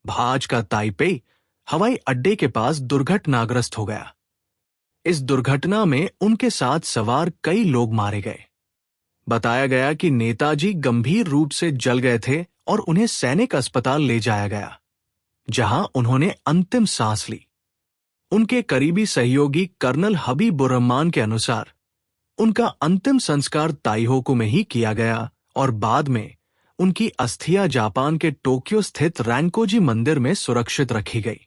आज का ताइपेई, हवाई अड्डे के पास दुर्घटनाग्रस्त हो गया। इस दुर्घटना में उनके साथ सवार कई लोग मारे गए। बताया गया कि नेताजी गंभीर रूप से जल गए थे और उन्हें सैनिक अस्पताल ले जाया गया, जहां उन्होंने अंतिम सांस ली। उनके करीबी सहयोगी कर्नल हबीबुर्रहमान के अनुसार उनका अंतिम संस्कार ताइहोकू में ही किया गया और बाद में उनकी अस्थियां जापान के टोक्यो स्थित रैंकोजी मंदिर में सुरक्षित रखी गई।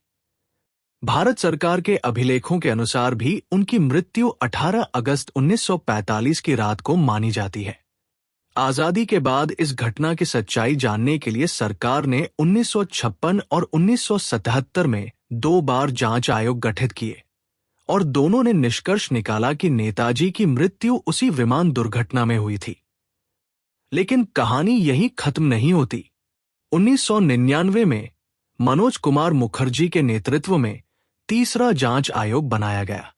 भारत सरकार के अभिलेखों के अनुसार भी उनकी मृत्यु 18 अगस्त 1945 की रात को मानी जाती है। आजादी के बाद इस घटना की सच्चाई जानने के लिए सरकार ने 1956 और 1977 में 2 बार जांच आयोग गठित किए और दोनों ने निष्कर्ष निकाला कि नेताजी की मृत्यु उसी विमान दुर्घटना में हुई थी। लेकिन कहानी यहीं खत्म नहीं होती। 1999 में मनोज कुमार मुखर्जी के नेतृत्व में तीसरा जांच आयोग बनाया गया।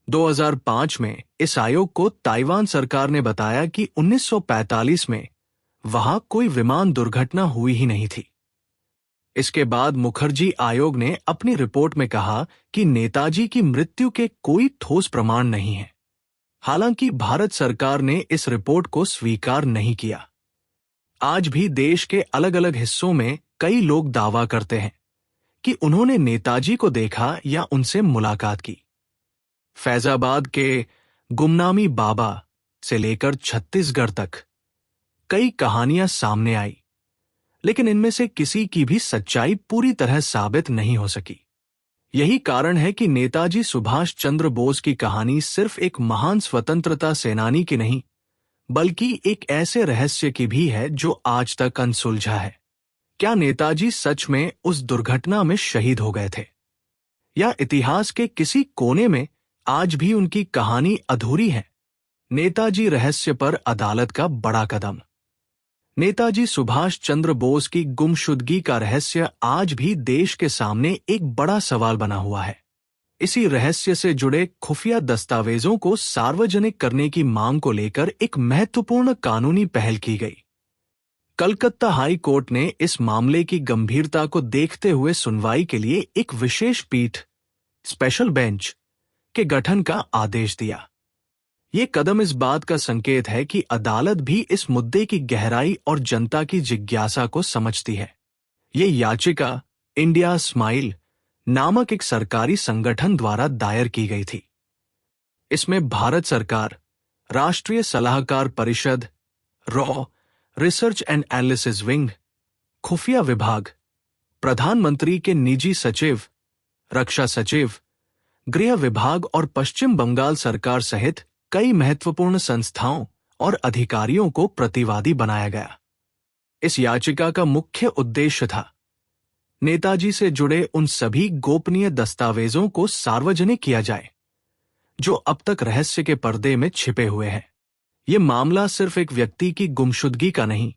2005 में इस आयोग को ताइवान सरकार ने बताया कि 1945 में वहां कोई विमान दुर्घटना हुई ही नहीं थी। इसके बाद मुखर्जी आयोग ने अपनी रिपोर्ट में कहा कि नेताजी की मृत्यु के कोई ठोस प्रमाण नहीं है। हालांकि भारत सरकार ने इस रिपोर्ट को स्वीकार नहीं किया। आज भी देश के अलग अलग हिस्सों में कई लोग दावा करते हैं कि उन्होंने नेताजी को देखा या उनसे मुलाकात की। फैजाबाद के गुमनामी बाबा से लेकर छत्तीसगढ़ तक कई कहानियां सामने आई, लेकिन इनमें से किसी की भी सच्चाई पूरी तरह साबित नहीं हो सकी। यही कारण है कि नेताजी सुभाष चंद्र बोस की कहानी सिर्फ एक महान स्वतंत्रता सेनानी की नहीं, बल्कि एक ऐसे रहस्य की भी है जो आज तक अनसुलझा है। क्या नेताजी सच में उस दुर्घटना में शहीद हो गए थे, या इतिहास के किसी कोने में आज भी उनकी कहानी अधूरी है? नेताजी रहस्य पर अदालत का बड़ा कदम। नेताजी सुभाष चंद्र बोस की गुमशुदगी का रहस्य आज भी देश के सामने एक बड़ा सवाल बना हुआ है। इसी रहस्य से जुड़े खुफिया दस्तावेजों को सार्वजनिक करने की मांग को लेकर एक महत्वपूर्ण कानूनी पहल की गई। कलकत्ता हाई कोर्ट ने इस मामले की गंभीरता को देखते हुए सुनवाई के लिए एक विशेष पीठ, स्पेशल बेंच, के गठन का आदेश दिया। ये कदम इस बात का संकेत है कि अदालत भी इस मुद्दे की गहराई और जनता की जिज्ञासा को समझती है। ये याचिका इंडिया स्माइल नामक एक सरकारी संगठन द्वारा दायर की गई थी। इसमें भारत सरकार, राष्ट्रीय सलाहकार परिषद, raw, research and analysis wing, खुफिया विभाग, प्रधानमंत्री के निजी सचिव, रक्षा सचिव, गृह विभाग और पश्चिम बंगाल सरकार सहित कई महत्वपूर्ण संस्थाओं और अधिकारियों को प्रतिवादी बनाया गया। इस याचिका का मुख्य उद्देश्य था नेताजी से जुड़े उन सभी गोपनीय दस्तावेजों को सार्वजनिक किया जाए जो अब तक रहस्य के पर्दे में छिपे हुए हैं। ये मामला सिर्फ एक व्यक्ति की गुमशुदगी का नहीं,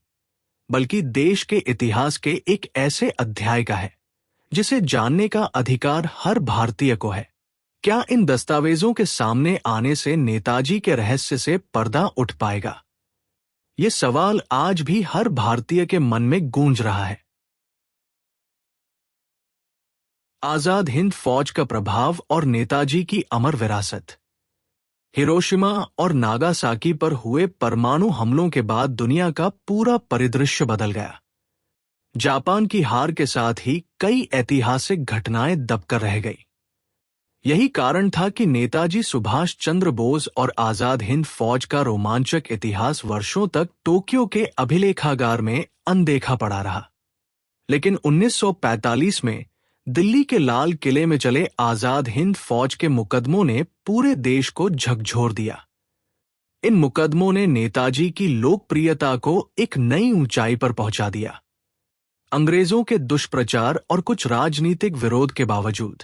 बल्कि देश के इतिहास के एक ऐसे अध्याय का है जिसे जानने का अधिकार हर भारतीय को है। क्या इन दस्तावेजों के सामने आने से नेताजी के रहस्य से पर्दा उठ पाएगा? ये सवाल आज भी हर भारतीय के मन में गूंज रहा है। आजाद हिंद फौज का प्रभाव और नेताजी की अमर विरासत। हिरोशिमा और नागासाकी पर हुए परमाणु हमलों के बाद दुनिया का पूरा परिदृश्य बदल गया। जापान की हार के साथ ही कई ऐतिहासिक घटनाएं दबकर रह गई। यही कारण था कि नेताजी सुभाष चंद्र बोस और आजाद हिंद फौज का रोमांचक इतिहास वर्षों तक टोक्यो के अभिलेखागार में अनदेखा पड़ा रहा। लेकिन 1945 में दिल्ली के लाल किले में चले आजाद हिंद फौज के मुकदमों ने पूरे देश को झकझोर दिया। इन मुकदमों ने नेताजी की लोकप्रियता को एक नई ऊंचाई पर पहुंचा दिया। अंग्रेजों के दुष्प्रचार और कुछ राजनीतिक विरोध के बावजूद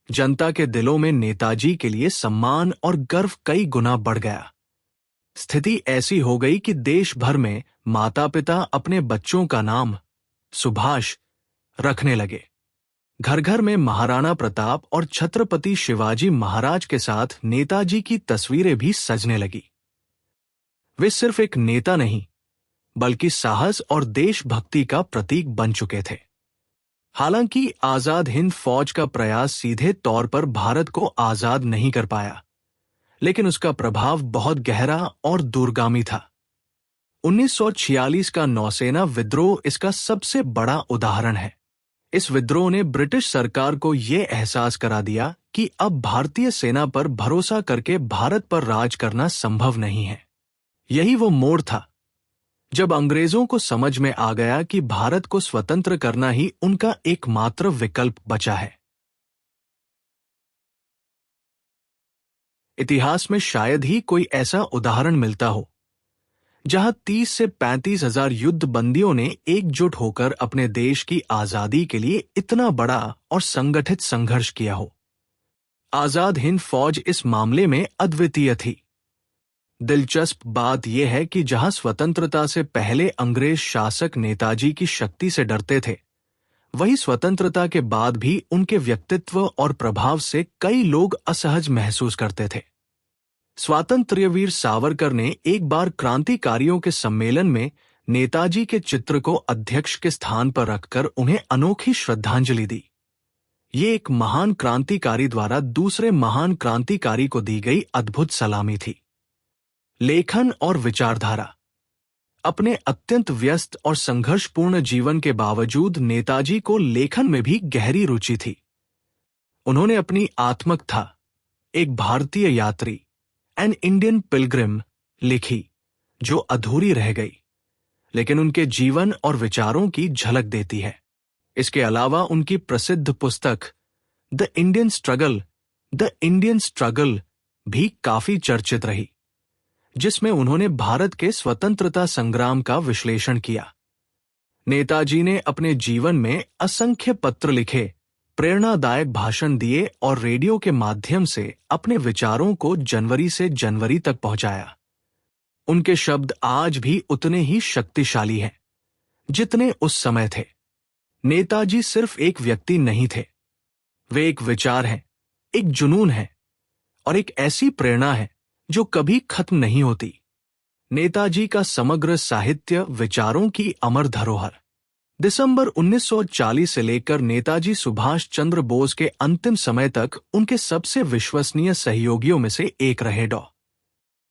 जनता के दिलों में नेताजी के लिए सम्मान और गर्व कई गुना बढ़ गया। स्थिति ऐसी हो गई कि देश भर में माता पिता अपने बच्चों का नाम सुभाष रखने लगे। घर घर में महाराणा प्रताप और छत्रपति शिवाजी महाराज के साथ नेताजी की तस्वीरें भी सजने लगी। वे सिर्फ एक नेता नहीं, बल्कि साहस और देशभक्ति का प्रतीक बन चुके थे। हालांकि आजाद हिंद फौज का प्रयास सीधे तौर पर भारत को आजाद नहीं कर पाया, लेकिन उसका प्रभाव बहुत गहरा और दूरगामी था। 1946 का नौसेना विद्रोह इसका सबसे बड़ा उदाहरण है। इस विद्रोह ने ब्रिटिश सरकार को यह एहसास करा दिया कि अब भारतीय सेना पर भरोसा करके भारत पर राज करना संभव नहीं है। यही वो मोड़ था जब अंग्रेजों को समझ में आ गया कि भारत को स्वतंत्र करना ही उनका एकमात्र विकल्प बचा है। इतिहास में शायद ही कोई ऐसा उदाहरण मिलता हो जहां 30 से 35 हजार युद्ध बंदियों ने एकजुट होकर अपने देश की आजादी के लिए इतना बड़ा और संगठित संघर्ष किया हो। आजाद हिंद फौज इस मामले में अद्वितीय थी। दिलचस्प बात यह है कि जहां स्वतंत्रता से पहले अंग्रेज शासक नेताजी की शक्ति से डरते थे, वहीं स्वतंत्रता के बाद भी उनके व्यक्तित्व और प्रभाव से कई लोग असहज महसूस करते थे। स्वातंत्र्यवीर सावरकर ने एक बार क्रांतिकारियों के सम्मेलन में नेताजी के चित्र को अध्यक्ष के स्थान पर रखकर उन्हें अनोखी श्रद्धांजलि दी। ये एक महान क्रांतिकारी द्वारा दूसरे महान क्रांतिकारी को दी गई अद्भुत सलामी थी। लेखन और विचारधारा। अपने अत्यंत व्यस्त और संघर्षपूर्ण जीवन के बावजूद नेताजी को लेखन में भी गहरी रुचि थी। उन्होंने अपनी आत्मकथा, एक भारतीय यात्री, एन इंडियन पिलग्रिम लिखी, जो अधूरी रह गई, लेकिन उनके जीवन और विचारों की झलक देती है। इसके अलावा उनकी प्रसिद्ध पुस्तक द इंडियन स्ट्रगल भी काफी चर्चित रही, जिसमें उन्होंने भारत के स्वतंत्रता संग्राम का विश्लेषण किया। नेताजी ने अपने जीवन में असंख्य पत्र लिखे, प्रेरणादायक भाषण दिए और रेडियो के माध्यम से अपने विचारों को जनवरी से जनवरी तक पहुंचाया। उनके शब्द आज भी उतने ही शक्तिशाली हैं जितने उस समय थे। नेताजी सिर्फ एक व्यक्ति नहीं थे, वे एक विचार हैं, एक जुनून है और एक ऐसी प्रेरणा है जो कभी खत्म नहीं होती। नेताजी का समग्र साहित्य विचारों की अमर धरोहर। दिसंबर 1940 से लेकर नेताजी सुभाष चंद्र बोस के अंतिम समय तक उनके सबसे विश्वसनीय सहयोगियों में से एक रहे डॉ.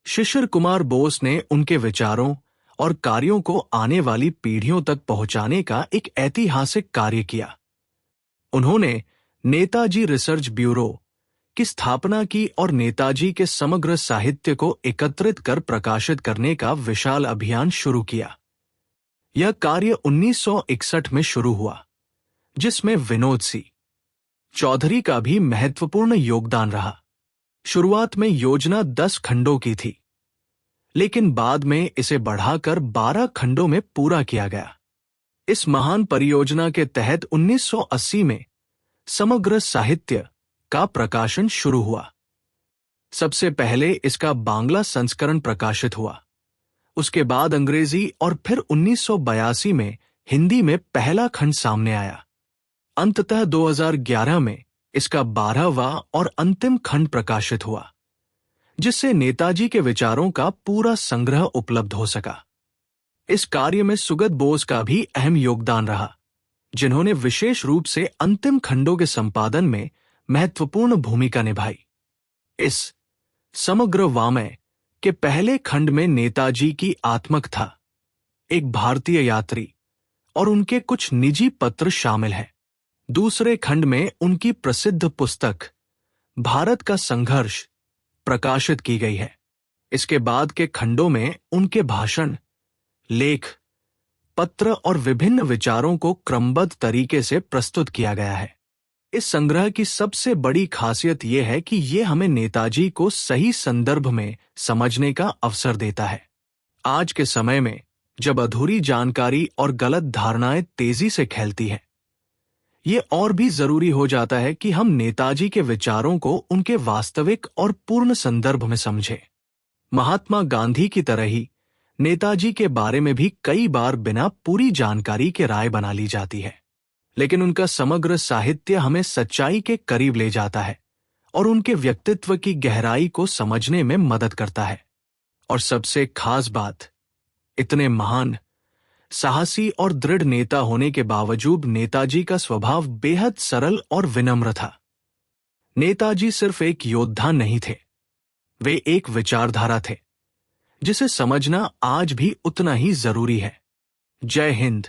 शिशिर कुमार बोस ने उनके विचारों और कार्यों को आने वाली पीढ़ियों तक पहुंचाने का एक ऐतिहासिक कार्य किया। उन्होंने नेताजी रिसर्च ब्यूरो की स्थापना की और नेताजी के समग्र साहित्य को एकत्रित कर प्रकाशित करने का विशाल अभियान शुरू किया। यह कार्य 1961 में शुरू हुआ, जिसमें विनोद सी चौधरी का भी महत्वपूर्ण योगदान रहा। शुरुआत में योजना 10 खंडों की थी, लेकिन बाद में इसे बढ़ाकर 12 खंडों में पूरा किया गया। इस महान परियोजना के तहत 1980 में समग्र साहित्य का प्रकाशन शुरू हुआ। सबसे पहले इसका बांग्ला संस्करण प्रकाशित हुआ, उसके बाद अंग्रेजी और फिर 1982 में हिंदी में पहला खंड सामने आया। अंततः 2011 में इसका 12वां और अंतिम खंड प्रकाशित हुआ, जिससे नेताजी के विचारों का पूरा संग्रह उपलब्ध हो सका। इस कार्य में सुगत बोस का भी अहम योगदान रहा, जिन्होंने विशेष रूप से अंतिम खंडों के संपादन में महत्वपूर्ण भूमिका निभाई। इस समग्र वामय के पहले खंड में नेताजी की आत्मकथा, एक भारतीय यात्री और उनके कुछ निजी पत्र शामिल हैं। दूसरे खंड में उनकी प्रसिद्ध पुस्तक भारत का संघर्ष प्रकाशित की गई है। इसके बाद के खंडों में उनके भाषण, लेख, पत्र और विभिन्न विचारों को क्रमबद्ध तरीके से प्रस्तुत किया गया है। इस संग्रह की सबसे बड़ी खासियत यह है कि यह हमें नेताजी को सही संदर्भ में समझने का अवसर देता है। आज के समय में जब अधूरी जानकारी और गलत धारणाएं तेजी से फैलती हैं, ये और भी जरूरी हो जाता है कि हम नेताजी के विचारों को उनके वास्तविक और पूर्ण संदर्भ में समझें। महात्मा गांधी की तरह ही नेताजी के बारे में भी कई बार बिना पूरी जानकारी के राय बना ली जाती है। लेकिन उनका समग्र साहित्य हमें सच्चाई के करीब ले जाता है और उनके व्यक्तित्व की गहराई को समझने में मदद करता है। और सबसे खास बात, इतने महान, साहसी और दृढ़ नेता होने के बावजूद नेताजी का स्वभाव बेहद सरल और विनम्र था। नेताजी सिर्फ एक योद्धा नहीं थे, वे एक विचारधारा थे जिसे समझना आज भी उतना ही जरूरी है। जय हिंद।